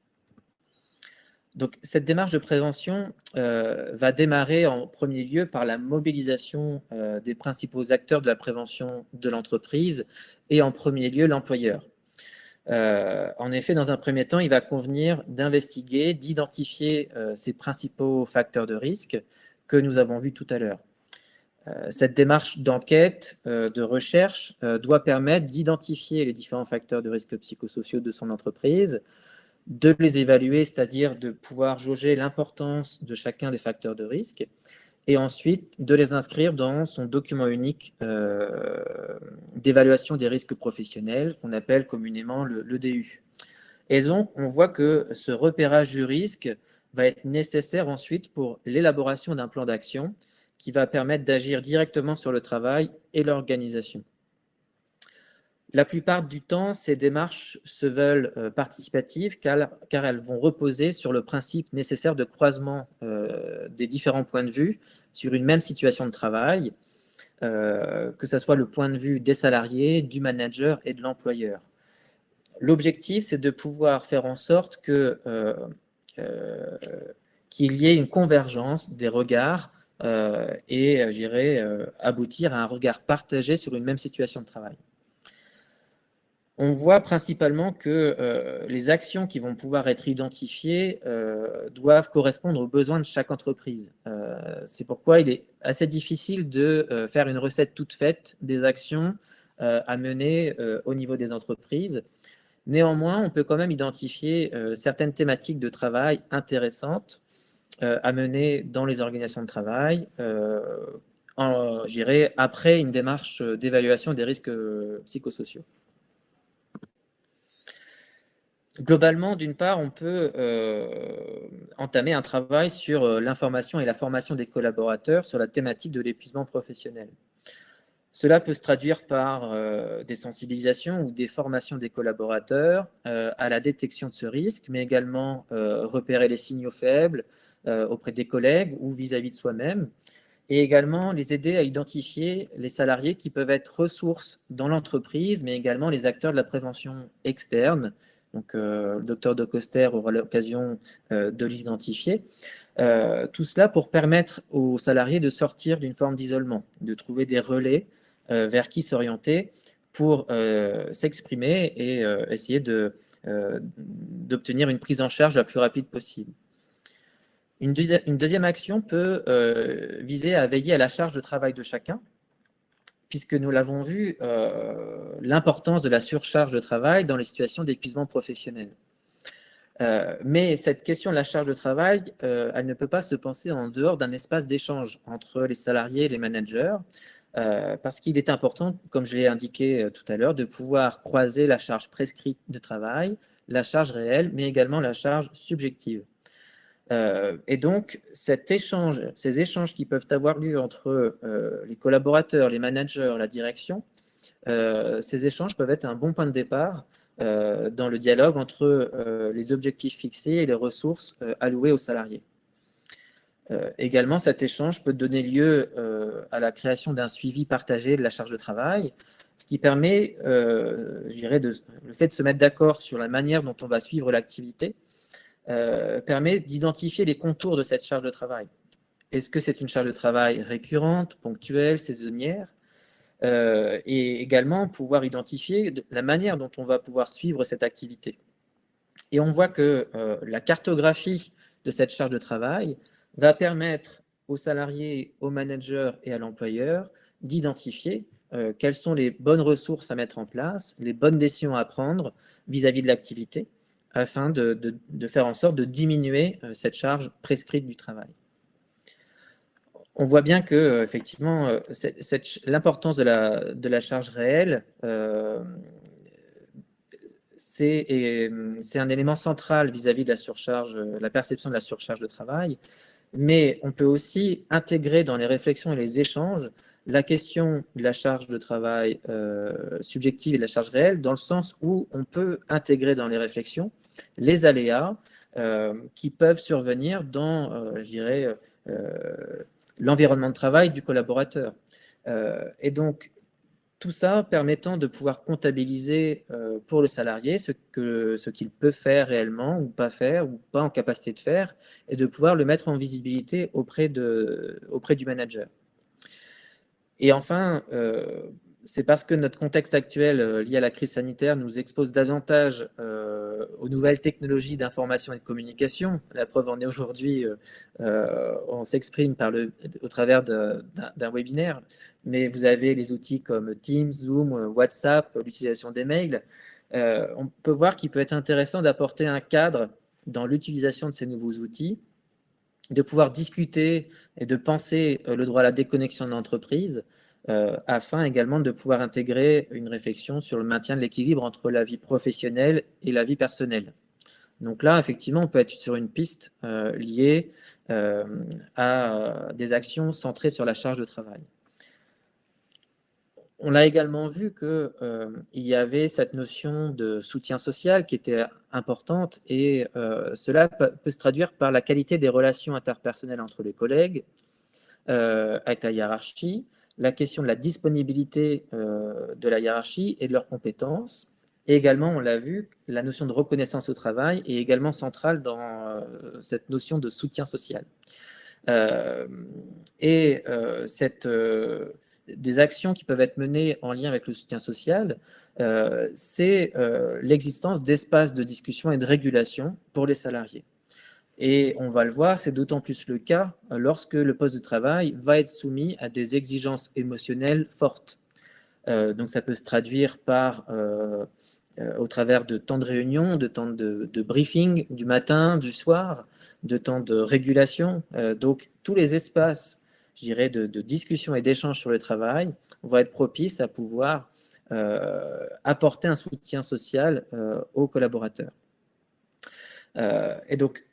Donc, cette démarche de prévention va démarrer en premier lieu par la mobilisation des principaux acteurs de la prévention de l'entreprise et en premier lieu l'employeur. En effet, dans un premier temps, il va convenir d'investiguer, d'identifier ces principaux facteurs de risque que nous avons vus tout à l'heure. Cette démarche d'enquête, de recherche, doit permettre d'identifier les différents facteurs de risque psychosociaux de son entreprise, de les évaluer, c'est-à-dire de pouvoir jauger l'importance de chacun des facteurs de risque, et ensuite de les inscrire dans son document unique d'évaluation des risques professionnels, qu'on appelle communément le DU. Et donc, on voit que ce repérage du risque va être nécessaire ensuite pour l'élaboration d'un plan d'action qui va permettre d'agir directement sur le travail et l'organisation. La plupart du temps, ces démarches se veulent participatives car elles vont reposer sur le principe nécessaire de croisement des différents points de vue sur une même situation de travail, que ce soit le point de vue des salariés, du manager et de l'employeur. L'objectif, c'est de pouvoir faire en sorte qu'il y ait une convergence des regards et, aboutir à un regard partagé sur une même situation de travail. On voit principalement que les actions qui vont pouvoir être identifiées doivent correspondre aux besoins de chaque entreprise. C'est pourquoi il est assez difficile de faire une recette toute faite des actions à mener au niveau des entreprises. Néanmoins, on peut quand même identifier certaines thématiques de travail intéressantes à mener dans les organisations de travail je dirais, après une démarche d'évaluation des risques psychosociaux. Globalement, d'une part, on peut entamer un travail sur l'information et la formation des collaborateurs sur la thématique de l'épuisement professionnel. Cela peut se traduire par des sensibilisations ou des formations des collaborateurs à la détection de ce risque, mais également repérer les signaux faibles auprès des collègues ou vis-à-vis de soi-même, et également les aider à identifier les salariés qui peuvent être ressources dans l'entreprise, mais également les acteurs de la prévention externe. Donc, le docteur de Coster aura l'occasion de les identifier. Tout cela pour permettre aux salariés de sortir d'une forme d'isolement, de trouver des relais vers qui s'orienter pour s'exprimer et essayer d'obtenir une prise en charge la plus rapide possible. Une deuxième action peut viser à veiller à la charge de travail de chacun, puisque nous l'avons vu, l'importance de la surcharge de travail dans les situations d'épuisement professionnel. Mais cette question de la charge de travail, elle ne peut pas se penser en dehors d'un espace d'échange entre les salariés et les managers, parce qu'il est important, comme je l'ai indiqué tout à l'heure, de pouvoir croiser la charge prescrite de travail, la charge réelle, mais également la charge subjective. Et donc, ces échanges qui peuvent avoir lieu entre les collaborateurs, les managers, la direction, ces échanges peuvent être un bon point de départ dans le dialogue entre les objectifs fixés et les ressources allouées aux salariés. Également, cet échange peut donner lieu à la création d'un suivi partagé de la charge de travail, ce qui permet, je dirais, le fait de se mettre d'accord sur la manière dont on va suivre l'activité, permet d'identifier les contours de cette charge de travail. Est-ce que c'est une charge de travail récurrente, ponctuelle, saisonnière, et également pouvoir identifier la manière dont on va pouvoir suivre cette activité. Et on voit que la cartographie de cette charge de travail va permettre aux salariés, aux managers et à l'employeur d'identifier quelles sont les bonnes ressources à mettre en place, les bonnes décisions à prendre vis-à-vis de l'activité, afin de faire en sorte de diminuer cette charge prescrite du travail. On voit bien que, effectivement, l'importance de la charge réelle, c'est un élément central vis-à-vis de la surcharge, la perception de la surcharge de travail, mais on peut aussi intégrer dans les réflexions et les échanges la question de la charge de travail subjective et de la charge réelle, dans le sens où on peut intégrer dans les réflexions les aléas qui peuvent survenir dans, je dirais, l'environnement de travail du collaborateur. Et donc, tout ça permettant de pouvoir comptabiliser pour le salarié ce qu'il peut faire réellement ou pas en capacité de faire, et de pouvoir le mettre en visibilité auprès du manager. Et enfin, c'est parce que notre contexte actuel lié à la crise sanitaire nous expose davantage aux nouvelles technologies d'information et de communication. La preuve en est aujourd'hui, on s'exprime au travers d'un webinaire, mais vous avez les outils comme Teams, Zoom, WhatsApp, l'utilisation des mails. On peut voir qu'il peut être intéressant d'apporter un cadre dans l'utilisation de ces nouveaux outils, de pouvoir discuter et de penser le droit à la déconnexion de l'entreprise, afin également de pouvoir intégrer une réflexion sur le maintien de l'équilibre entre la vie professionnelle et la vie personnelle. Donc là, effectivement, on peut être sur une piste liée à des actions centrées sur la charge de travail. On a également vu qu'il y avait cette notion de soutien social qui était importante, et cela peut se traduire par la qualité des relations interpersonnelles entre les collègues, avec la hiérarchie, la question de la disponibilité de la hiérarchie et de leurs compétences. Et également, on l'a vu, la notion de reconnaissance au travail est également centrale dans cette notion de soutien social. Des actions qui peuvent être menées en lien avec le soutien social, c'est l'existence d'espaces de discussion et de régulation pour les salariés. Et on va le voir, c'est d'autant plus le cas lorsque le poste de travail va être soumis à des exigences émotionnelles fortes. Donc ça peut se traduire au travers de temps de réunion, de temps de briefing du matin, du soir, de temps de régulation. Donc tous les espaces, je dirais, de discussion et d'échange sur le travail vont être propices à pouvoir apporter un soutien social aux collaborateurs. Et donc,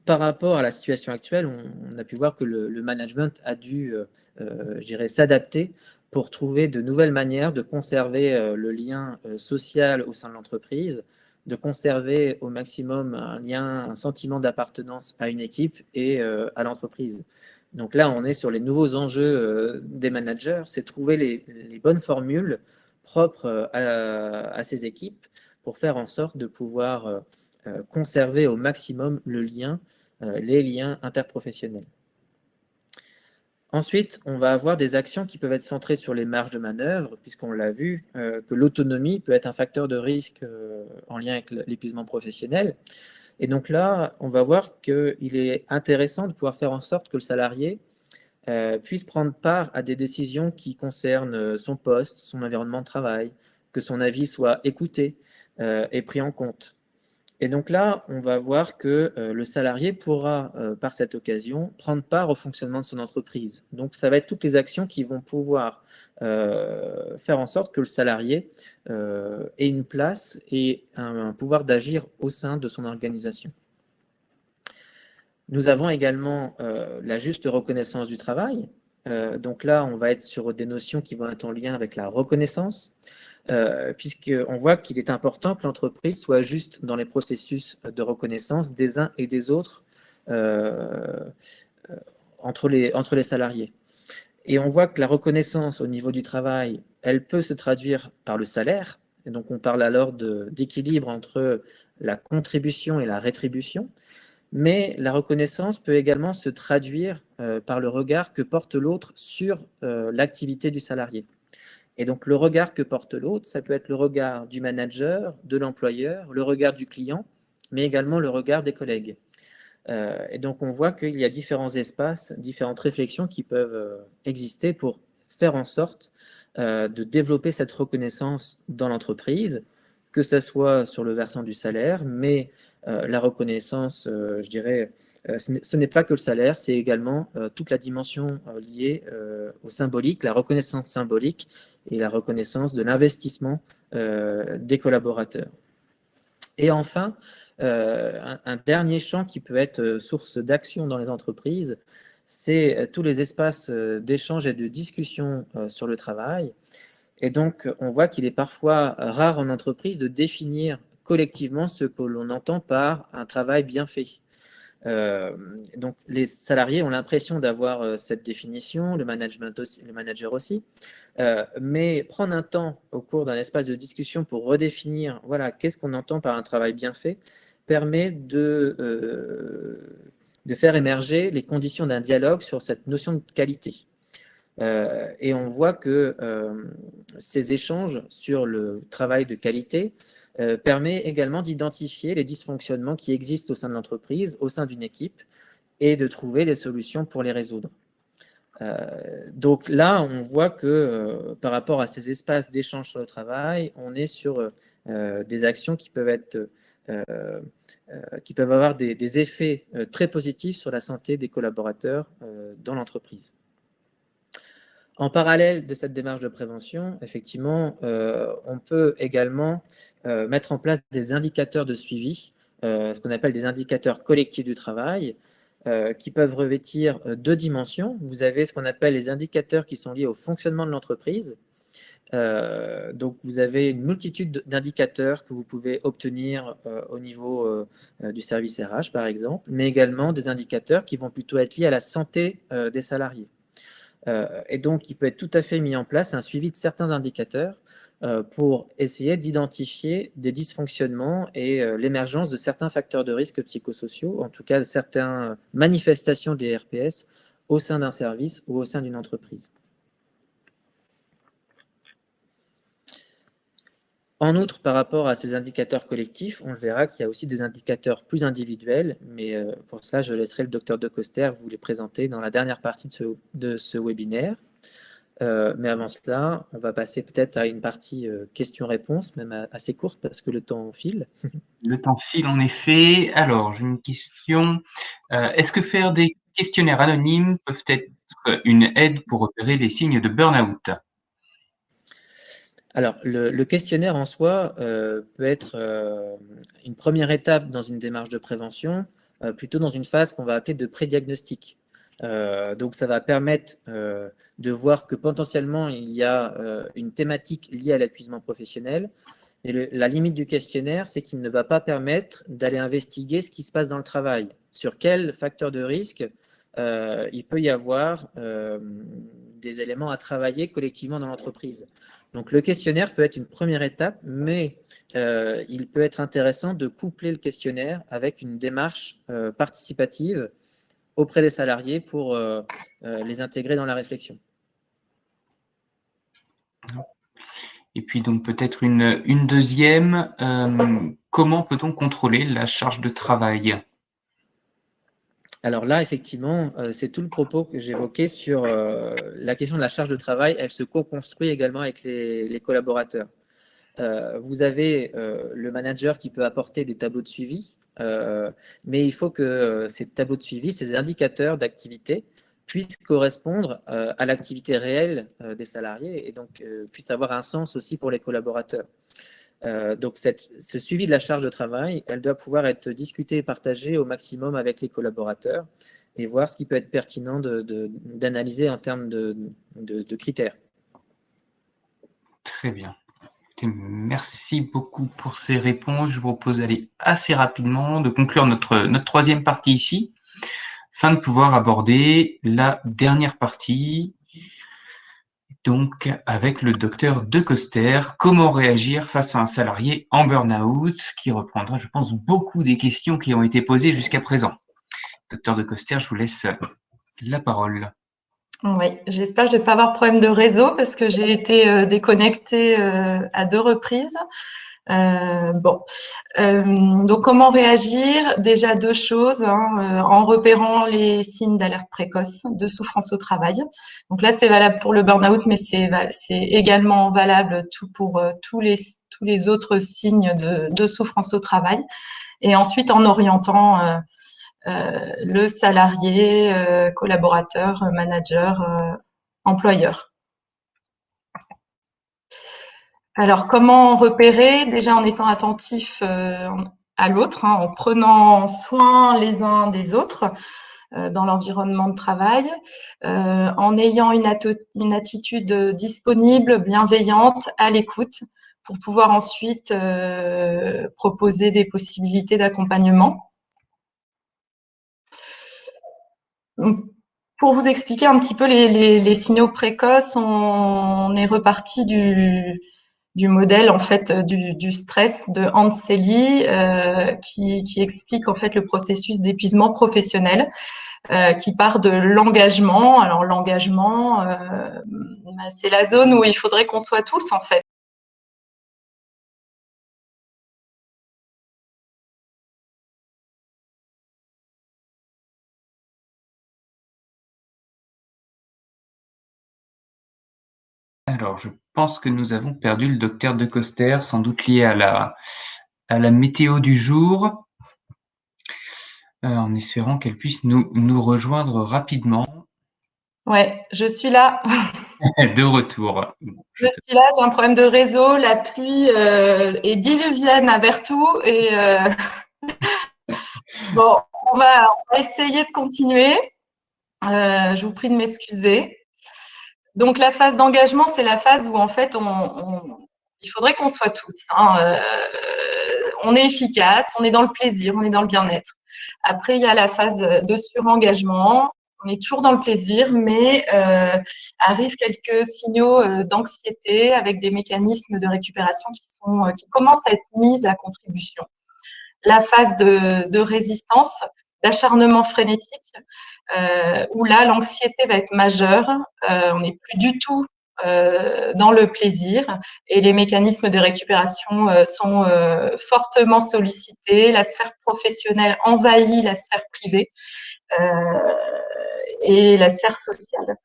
par rapport à la situation actuelle, on a pu voir que le management a dû, je dirais, s'adapter pour trouver de nouvelles manières de conserver le lien social au sein de l'entreprise, de conserver au maximum un lien, un sentiment d'appartenance à une équipe et à l'entreprise. Donc là, on est sur les nouveaux enjeux des managers, c'est trouver les bonnes formules propres à ces équipes pour faire en sorte de pouvoir conserver au maximum les liens interprofessionnels. Ensuite, on va avoir des actions qui peuvent être centrées sur les marges de manœuvre, puisqu'on l'a vu, que l'autonomie peut être un facteur de risque en lien avec l'épuisement professionnel. Et donc là, on va voir qu'il est intéressant de pouvoir faire en sorte que le salarié puisse prendre part à des décisions qui concernent son poste, son environnement de travail, que son avis soit écouté et pris en compte. Et donc là, on va voir que le salarié pourra, par cette occasion, prendre part au fonctionnement de son entreprise. Donc, ça va être toutes les actions qui vont pouvoir faire en sorte que le salarié ait une place et un pouvoir d'agir au sein de son organisation. Nous avons également la juste reconnaissance du travail. Donc là, on va être sur des notions qui vont être en lien avec la reconnaissance. Puisqu'on voit qu'il est important que l'entreprise soit juste dans les processus de reconnaissance des uns et des autres entre les salariés. Et on voit que la reconnaissance au niveau du travail, elle peut se traduire par le salaire. Et donc, on parle alors d'équilibre entre la contribution et la rétribution. Mais la reconnaissance peut également se traduire par le regard que porte l'autre sur l'activité du salarié. Et donc, le regard que porte l'autre, ça peut être le regard du manager, de l'employeur, le regard du client, mais également le regard des collègues. Et donc, on voit qu'il y a différents espaces, différentes réflexions qui peuvent exister pour faire en sorte de développer cette reconnaissance dans l'entreprise, que ce soit sur le versant du salaire, mais la reconnaissance, je dirais, ce n'est pas que le salaire, c'est également toute la dimension liée au symbolique, la reconnaissance symbolique et la reconnaissance de l'investissement des collaborateurs. Et enfin, un dernier champ qui peut être source d'action dans les entreprises, c'est tous les espaces d'échange et de discussion sur le travail. Et donc, on voit qu'il est parfois rare en entreprise de définir collectivement ce que l'on entend par un travail bien fait. Donc, les salariés ont l'impression d'avoir cette définition, le manager aussi, mais prendre un temps au cours d'un espace de discussion pour redéfinir, voilà, qu'est-ce qu'on entend par un travail bien fait, permet de faire émerger les conditions d'un dialogue sur cette notion de qualité. Et on voit que ces échanges sur le travail de qualité permet également d'identifier les dysfonctionnements qui existent au sein de l'entreprise, au sein d'une équipe, et de trouver des solutions pour les résoudre. Donc là, on voit que par rapport à ces espaces d'échange sur le travail, on est sur des actions qui peuvent être qui peuvent avoir des effets très positifs sur la santé des collaborateurs dans l'entreprise. En parallèle de cette démarche de prévention, effectivement, on peut également mettre en place des indicateurs de suivi, ce qu'on appelle des indicateurs collectifs du travail, qui peuvent revêtir deux dimensions. Vous avez ce qu'on appelle les indicateurs qui sont liés au fonctionnement de l'entreprise. Donc, vous avez une multitude d'indicateurs que vous pouvez obtenir au niveau du service RH, par exemple, mais également des indicateurs qui vont plutôt être liés à la santé des salariés. Et donc, il peut être tout à fait mis en place un suivi de certains indicateurs pour essayer d'identifier des dysfonctionnements et l'émergence de certains facteurs de risque psychosociaux, en tout cas certaines manifestations des RPS au sein d'un service ou au sein d'une entreprise. En outre, par rapport à ces indicateurs collectifs, on verra qu'il y a aussi des indicateurs plus individuels, mais pour cela, je laisserai le docteur De Coster vous les présenter dans la dernière partie de ce webinaire. Mais avant cela, on va passer peut-être à une partie questions-réponses, même assez courte parce que le temps file. Le temps file en effet. Alors, j'ai une question. Est-ce que faire des questionnaires anonymes peuvent être une aide pour repérer les signes de burn-out? Alors, le questionnaire en soi peut être une première étape dans une démarche de prévention, plutôt dans une phase qu'on va appeler de prédiagnostic. Donc, ça va permettre de voir que potentiellement, il y a une thématique liée à l'épuisement professionnel. Et la limite du questionnaire, c'est qu'il ne va pas permettre d'aller investiguer ce qui se passe dans le travail. Sur quel facteur de risque il peut y avoir des éléments à travailler collectivement dans l'entreprise. Donc, le questionnaire peut être une première étape, mais il peut être intéressant de coupler le questionnaire avec une démarche participative auprès des salariés pour les intégrer dans la réflexion. Et puis donc peut-être une deuxième, comment peut-on contrôler la charge de travail? Alors là, effectivement, c'est tout le propos que j'évoquais sur la question de la charge de travail. Elle se co-construit également avec les collaborateurs. Vous avez le manager qui peut apporter des tableaux de suivi, mais il faut que ces tableaux de suivi, ces indicateurs d'activité puissent correspondre à l'activité réelle des salariés et donc puissent avoir un sens aussi pour les collaborateurs. Donc, ce suivi de la charge de travail, elle doit pouvoir être discutée et partagée au maximum avec les collaborateurs et voir ce qui peut être pertinent d'analyser en termes de critères. Très bien. Merci beaucoup pour ces réponses. Je vous propose d'aller assez rapidement, de conclure notre troisième partie ici, afin de pouvoir aborder la dernière partie, donc avec le docteur De Coster, comment réagir face à un salarié en burn-out, qui reprendra, je pense, beaucoup des questions qui ont été posées jusqu'à présent. Docteur De Coster, je vous laisse la parole. Oui, j'espère que je ne vais pas avoir de problème de réseau parce que j'ai été déconnectée à 2 reprises. Donc comment réagir? Déjà 2 choses, en repérant les signes d'alerte précoce de souffrance au travail. Donc là, c'est valable pour le burn-out, mais c'est également valable pour tous les autres signes de souffrance au travail. Et ensuite, en orientant le salarié, collaborateur, manager, employeur. Alors, comment repérer? Déjà en étant attentif à l'autre, en prenant soin les uns des autres dans l'environnement de travail, en ayant une attitude disponible, bienveillante, à l'écoute, pour pouvoir ensuite proposer des possibilités d'accompagnement. Pour vous expliquer un petit peu les signaux précoces, on est reparti du modèle en fait du stress de Hans Selye qui explique en fait le processus d'épuisement professionnel qui part de l'engagement. Alors l'engagement, c'est la zone où il faudrait qu'on soit tous en fait. Alors, je pense que nous avons perdu le docteur De Coster, sans doute lié à la météo du jour, en espérant qu'elle puisse nous rejoindre rapidement. Ouais, je suis là. De retour. Je suis là, j'ai un problème de réseau, la pluie est diluvienne à Vertou et bon, on va essayer de continuer. Je vous prie de m'excuser. Donc la phase d'engagement, c'est la phase où en fait il faudrait qu'on soit tous. On est efficace, on est dans le plaisir, on est dans le bien-être. Après, il y a la phase de surengagement. On est toujours dans le plaisir, mais arrivent quelques signaux d'anxiété avec des mécanismes de récupération qui commencent à être mis à contribution. La phase de résistance, d'acharnement frénétique, où là, l'anxiété va être majeure. On n'est plus du tout dans le plaisir et les mécanismes de récupération sont fortement sollicités. La sphère professionnelle envahit la sphère privée et la sphère sociale.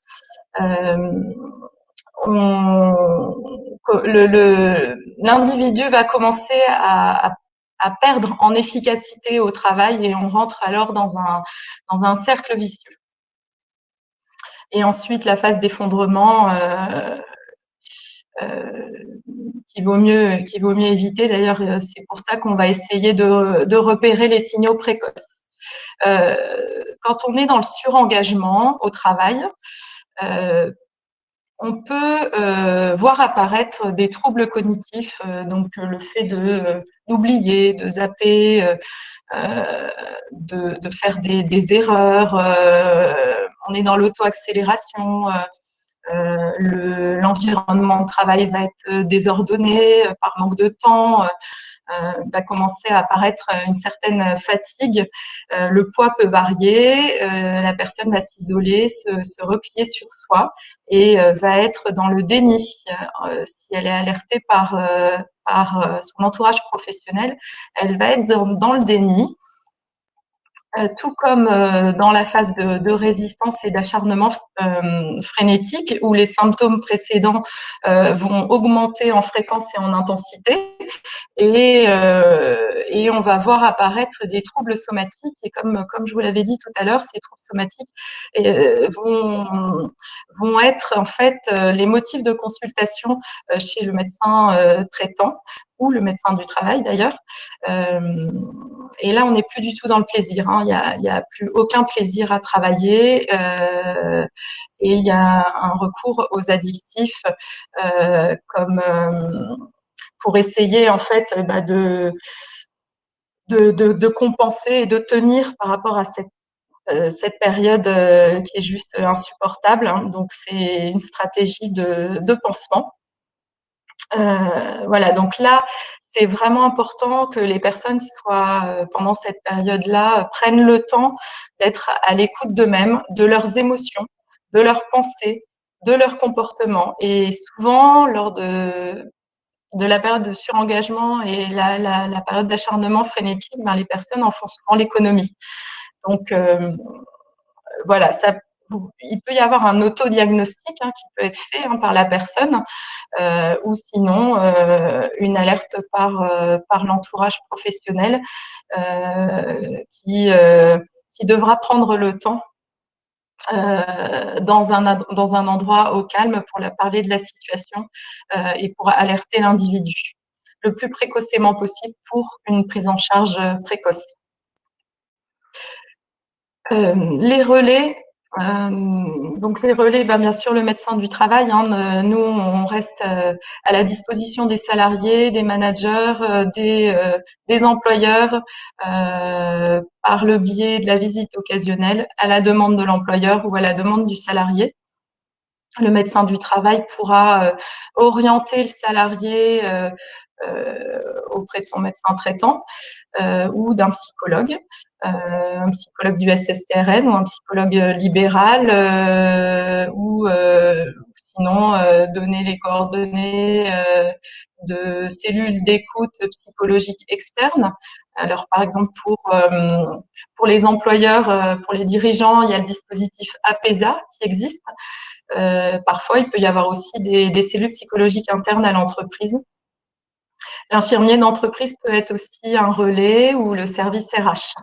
L'individu va commencer à perdre en efficacité au travail et on rentre alors dans un cercle vicieux. Et ensuite, la phase d'effondrement, qu'il vaut mieux éviter. D'ailleurs, c'est pour ça qu'on va essayer de repérer les signaux précoces. Quand on est dans le surengagement au travail, on peut voir apparaître des troubles cognitifs, donc le fait d'oublier, de zapper, de faire des erreurs. On est dans l'auto-accélération. L'environnement de travail va être désordonné par manque de temps. Va commencer à apparaître une certaine fatigue. Le poids peut varier, la personne va s'isoler, se replier sur soi et va être dans le déni. Si elle est alertée par son entourage professionnel, elle va être dans le déni. Tout comme dans la phase de résistance et d'acharnement frénétique, où les symptômes précédents vont augmenter en fréquence et en intensité, et on va voir apparaître des troubles somatiques. Et comme je vous l'avais dit tout à l'heure, ces troubles somatiques vont être en fait les motifs de consultation chez le médecin traitant ou le médecin du travail d'ailleurs. Et là, on n'est plus du tout dans le plaisir. Hein. Il y a plus aucun plaisir à travailler. Et il y a un recours aux addictifs comme pour essayer en fait de compenser et de tenir par rapport à cette période qui est juste insupportable. Hein. Donc c'est une stratégie de pansement. Voilà, donc là, c'est vraiment important que les personnes soient, pendant cette période-là, prennent le temps d'être à l'écoute d'eux-mêmes, de leurs émotions, de leurs pensées, de leur comportement. Et souvent, lors de la période de surengagement et la période d'acharnement frénétique, ben, les personnes en font souvent l'économie. Donc, voilà, il peut y avoir un autodiagnostic qui peut être fait par la personne, ou sinon une alerte par l'entourage professionnel qui devra prendre le temps dans un endroit au calme pour parler de la situation et pour alerter l'individu le plus précocement possible pour une prise en charge précoce. Les relais, donc les relais, bien sûr le médecin du travail. Nous, on reste à la disposition des salariés, des managers, des employeurs par le biais de la visite occasionnelle à la demande de l'employeur ou à la demande du salarié. Le médecin du travail pourra orienter le salarié auprès de son médecin traitant ou d'un psychologue. Un psychologue du SSTRN ou un psychologue libéral ou sinon donner les coordonnées de cellules d'écoute psychologique externes. Alors par exemple pour les employeurs, pour les dirigeants, il y a le dispositif APESA qui existe. Parfois, il peut y avoir aussi des cellules psychologiques internes à l'entreprise. L'infirmier d'entreprise peut être aussi un relais ou le service RH.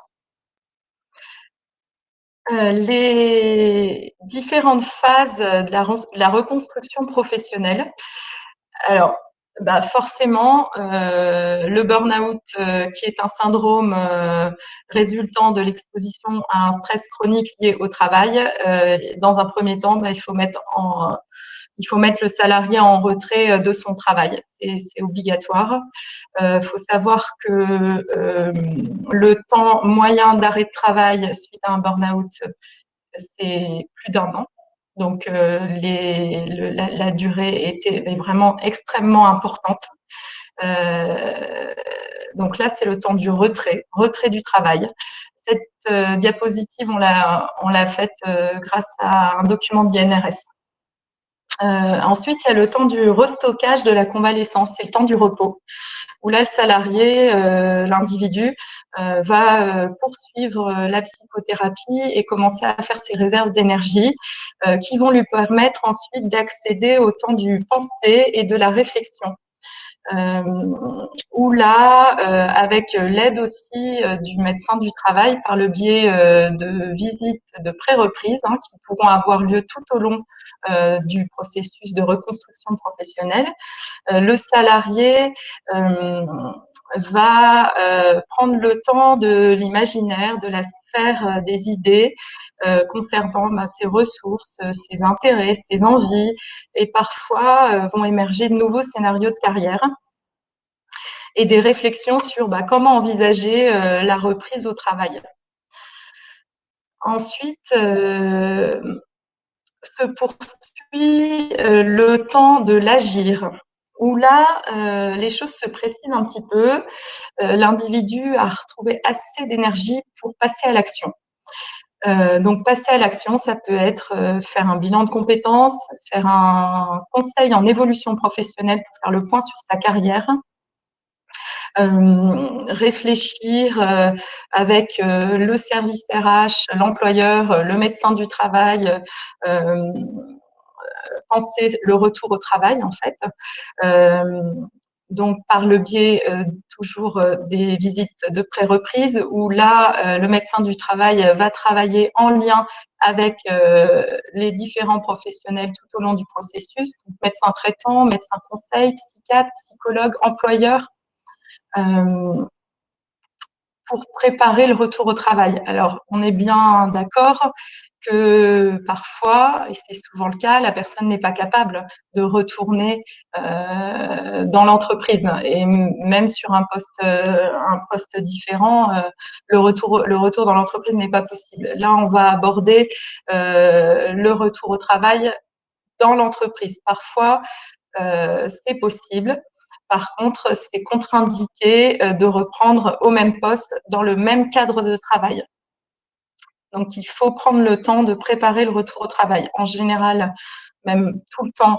Les différentes phases de la reconstruction professionnelle. Alors, forcément, le burn-out, qui est un syndrome résultant de l'exposition à un stress chronique lié au travail, dans un premier temps, il faut mettre le salarié en retrait de son travail. C'est obligatoire. Faut savoir que le temps moyen d'arrêt de travail suite à un burn-out, c'est plus d'1 an. Donc, la durée est vraiment extrêmement importante. Donc là, c'est le temps du retrait du travail. Cette diapositive, on l'a faite grâce à un document de BNRS. Ensuite, il y a le temps du restockage de la convalescence, c'est le temps du repos, où là, le salarié, l'individu, va poursuivre la psychothérapie et commencer à faire ses réserves d'énergie qui vont lui permettre ensuite d'accéder au temps du penser et de la réflexion. où là, avec l'aide aussi du médecin du travail par le biais de visites de pré-reprise qui pourront avoir lieu tout au long du processus de reconstruction professionnelle, le salarié va prendre le temps de l'imaginaire, de la sphère des idées concernant ses ressources, ses intérêts, ses envies, et parfois vont émerger de nouveaux scénarios de carrière et des réflexions sur comment envisager la reprise au travail. Ensuite, se poursuit le temps de l'agir, où là, les choses se précisent un petit peu. L'individu a retrouvé assez d'énergie pour passer à l'action. Donc, passer à l'action, ça peut être faire un bilan de compétences, faire un conseil en évolution professionnelle pour faire le point sur sa carrière, réfléchir avec le service RH, l'employeur, le médecin du travail, penser le retour au travail en fait. Donc par le biais toujours des visites de pré-reprise où là, le médecin du travail va travailler en lien avec les différents professionnels tout au long du processus, médecin traitant, médecin conseil, psychiatre, psychologue, employeur, pour préparer le retour au travail. Alors, on est bien d'accord que parfois, et c'est souvent le cas, la personne n'est pas capable de retourner dans l'entreprise. Et même sur un poste différent, le retour dans l'entreprise n'est pas possible. Là, on va aborder le retour au travail dans l'entreprise. Parfois, c'est possible. Par contre, c'est contre-indiqué de reprendre au même poste, dans le même cadre de travail. Donc, il faut prendre le temps de préparer le retour au travail. En général, même tout le temps,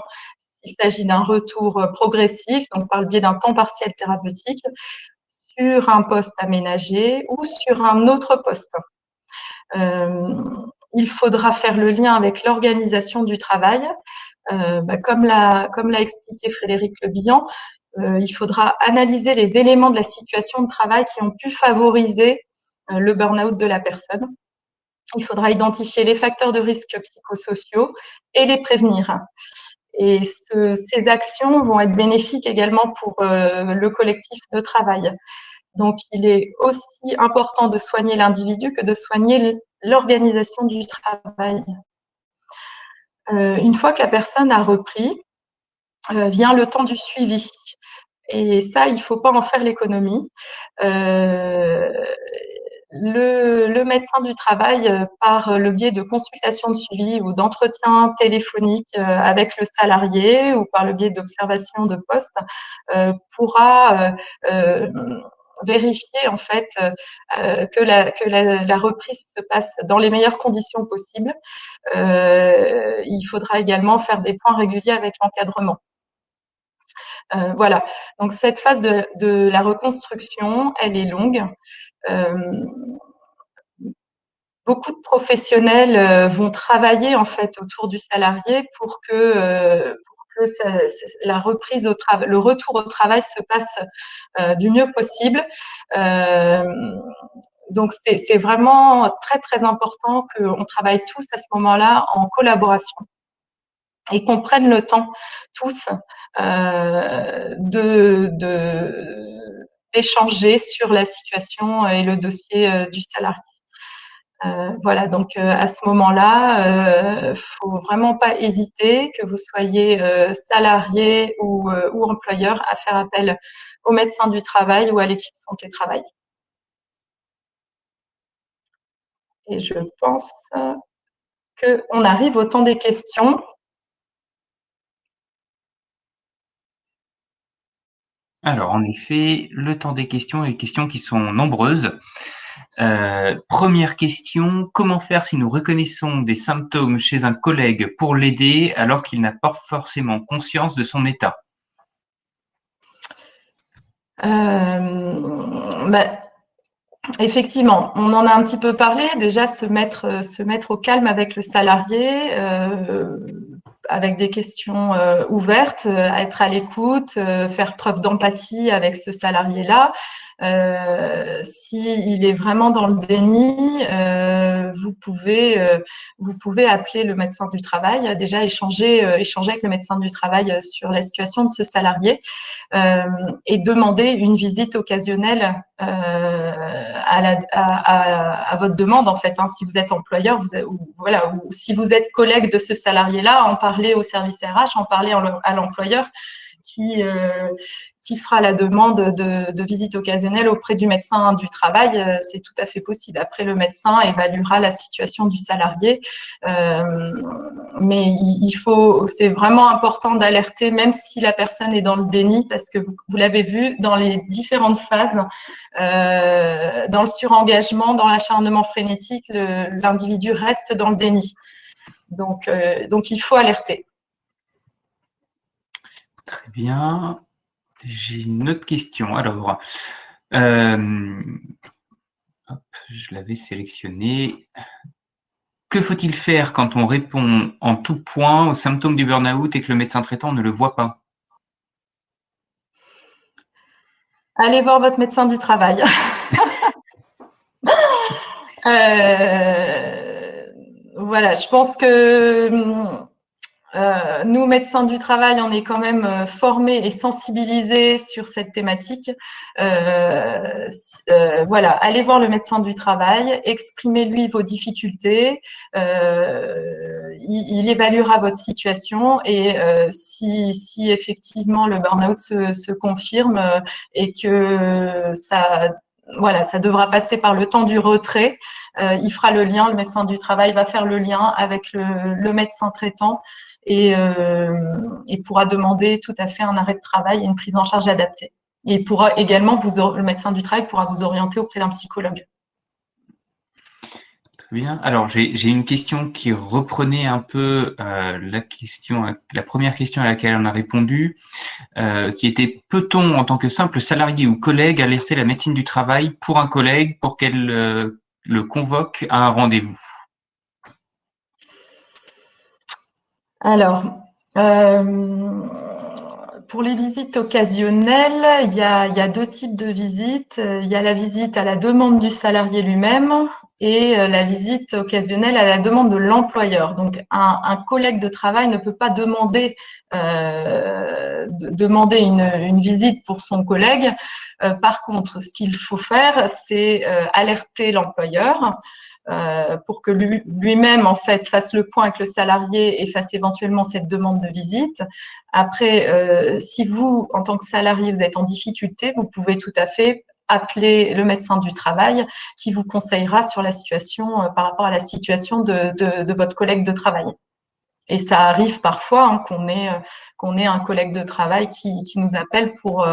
il s'agit d'un retour progressif, donc par le biais d'un temps partiel thérapeutique, sur un poste aménagé ou sur un autre poste. Il faudra faire le lien avec l'organisation du travail. Comme l'a expliqué Frédéric Le Bihan, il faudra analyser les éléments de la situation de travail qui ont pu favoriser le burn-out de la personne. Il faudra identifier les facteurs de risque psychosociaux et les prévenir. Et ces actions vont être bénéfiques également pour le collectif de travail. Donc, il est aussi important de soigner l'individu que de soigner l'organisation du travail. Une fois que la personne a repris, vient le temps du suivi. Et ça, il ne faut pas en faire l'économie. Le médecin du travail, par le biais de consultations de suivi ou d'entretiens téléphoniques avec le salarié ou par le biais d'observations de poste, pourra vérifier en fait que la reprise se passe dans les meilleures conditions possibles. Il faudra également faire des points réguliers avec l'encadrement. Voilà. Donc cette phase de la reconstruction, elle est longue. Beaucoup de professionnels vont travailler en fait autour du salarié pour que la reprise le retour au travail se passe du mieux possible. Donc c'est vraiment très très important qu'on travaille tous à ce moment-là en collaboration et qu'on prenne le temps tous d'échanger sur la situation et le dossier du salarié. Voilà, donc à ce moment-là, faut vraiment pas hésiter, que vous soyez salarié ou employeur, à faire appel au médecin du travail ou à l'équipe santé travail. Et je pense qu'on arrive au temps des questions. Alors, en effet, le temps des questions et les questions qui sont nombreuses. Première question, comment faire si nous reconnaissons des symptômes chez un collègue pour l'aider alors qu'il n'a pas forcément conscience de son état? Effectivement, on en a un petit peu parlé. Déjà, se mettre au calme avec le salarié, avec des questions ouvertes, être à l'écoute, faire preuve d'empathie avec ce salarié-là. S'il est vraiment dans le déni, vous pouvez appeler le médecin du travail, déjà échanger avec le médecin du travail sur la situation de ce salarié et demander une visite occasionnelle à votre demande en fait. Hein, si vous êtes employeur, ou si vous êtes collègue de ce salarié-là, en parler au service RH, en parler à l'employeur qui fera la demande de visite occasionnelle auprès du médecin du travail. C'est tout à fait possible. Après, le médecin évaluera la situation du salarié. Mais c'est vraiment important d'alerter, même si la personne est dans le déni, parce que vous l'avez vu dans les différentes phases, dans le surengagement, dans l'acharnement frénétique, l'individu reste dans le déni. Donc il faut alerter. Très bien. J'ai une autre question. Alors, je l'avais sélectionné. Que faut-il faire quand on répond en tout point aux symptômes du burn-out et que le médecin traitant ne le voit pas? Allez voir votre médecin du travail. Voilà, je pense que nous, médecins du travail, on est quand même formés et sensibilisés sur cette thématique. Voilà, allez voir le médecin du travail, exprimez-lui vos difficultés, il évaluera votre situation et si effectivement le burn-out se confirme et que ça devra passer par le temps du retrait, il fera le lien, le médecin du travail va faire le lien avec le médecin traitant et pourra demander tout à fait un arrêt de travail et une prise en charge adaptée. Et il pourra également, le médecin du travail pourra vous orienter auprès d'un psychologue. Très bien. Alors, j'ai une question qui reprenait un peu la première question à laquelle on a répondu, qui était: peut-on, en tant que simple salarié ou collègue, alerter la médecine du travail pour un collègue pour qu'elle le convoque à un rendez-vous? Alors, pour les visites occasionnelles, il y a deux types de visites. Il y a la visite à la demande du salarié lui-même et la visite occasionnelle à la demande de l'employeur. Donc, un collègue de travail ne peut pas demander une visite pour son collègue. Par contre, ce qu'il faut faire, c'est alerter l'employeur pour que lui-même en fait fasse le point avec le salarié et fasse éventuellement cette demande de visite. Après, si vous, en tant que salarié, vous êtes en difficulté, vous pouvez tout à fait appeler le médecin du travail qui vous conseillera sur la situation par rapport à la situation de votre collègue de travail. Et ça arrive parfois hein, qu'on ait un collègue de travail qui nous appelle pour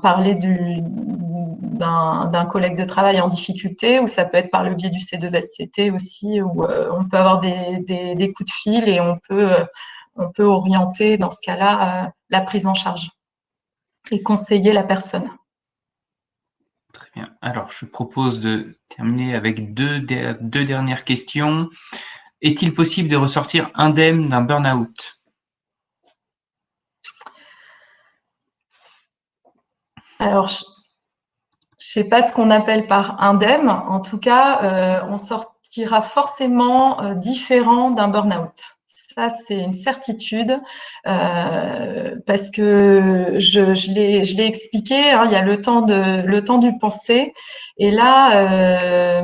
parler d'un collègue de travail en difficulté, ou ça peut être par le biais du C2SCT aussi, où on peut avoir des coups de fil et on peut orienter dans ce cas-là la prise en charge et conseiller la personne. Très bien. Alors, je propose de terminer avec deux dernières questions. Est-il possible de ressortir indemne d'un burn-out? Alors, je ne sais pas ce qu'on appelle par indemne. En tout cas, on sortira forcément différent d'un burn-out. Ça, c'est une certitude parce que je l'ai expliqué. Hein, il y a le temps du penser, et là,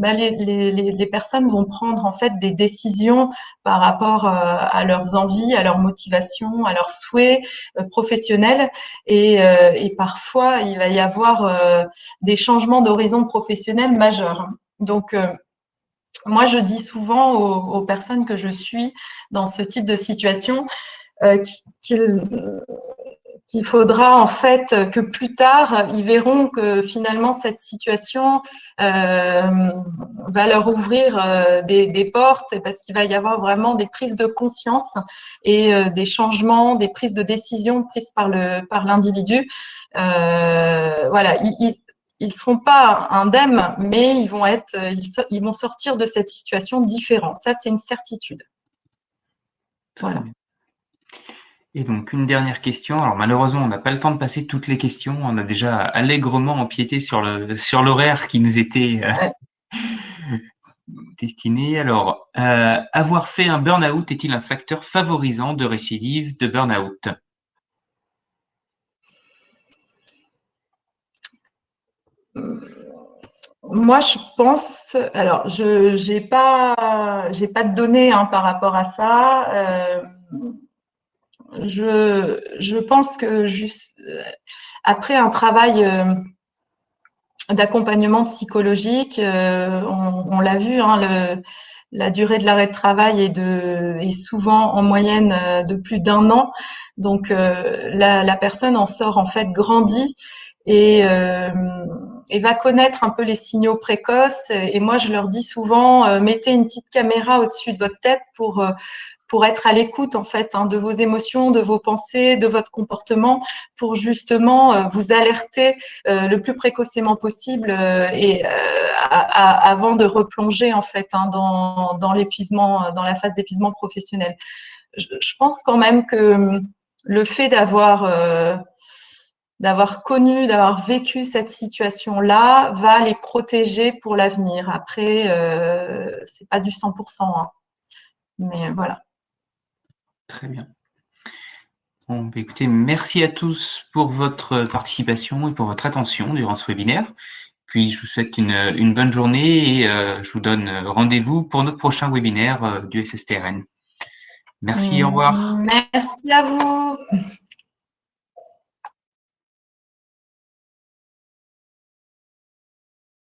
les personnes vont prendre en fait des décisions par rapport à leurs envies, à leurs motivations, à leurs souhaits professionnels, et parfois il va y avoir des changements d'horizon professionnel majeurs. Donc moi, je dis souvent aux personnes que je suis dans ce type de situation qu'il faudra en fait que plus tard, ils verront que finalement cette situation va leur ouvrir des portes, parce qu'il va y avoir vraiment des prises de conscience et des changements, des prises de décision prises par l'individu. Voilà, ils seront pas indemnes, mais ils vont sortir de cette situation différents. Ça, c'est une certitude. Voilà. Et donc, une dernière question. Alors, malheureusement, on n'a pas le temps de passer toutes les questions. On a déjà allègrement empiété sur l'horaire qui nous était destiné. Alors, avoir fait un burn-out est-il un facteur favorisant de récidive de burn-out? Moi, je pense, alors, je n'ai pas de données par rapport à ça. Je pense que juste après un travail d'accompagnement psychologique, on l'a vu, la durée de l'arrêt de travail est souvent en moyenne de plus d'1 an. Donc la personne en sort en fait grandie et va connaître un peu les signaux précoces. Et moi, je leur dis souvent, mettez une petite caméra au-dessus de votre tête pour être à l'écoute en fait de vos émotions, de vos pensées, de votre comportement, pour justement vous alerter le plus précocement possible avant de replonger en fait dans l'épuisement, dans la phase d'épuisement professionnel. Je pense quand même que le fait d'avoir connu, d'avoir vécu cette situation-là, va les protéger pour l'avenir. Après, c'est pas du 100%, mais voilà. Très bien. Bon, bah, écoutez, merci à tous pour votre participation et pour votre attention durant ce webinaire. Puis, je vous souhaite une bonne journée et je vous donne rendez-vous pour notre prochain webinaire du SSTRN. Merci, au revoir. Merci à vous.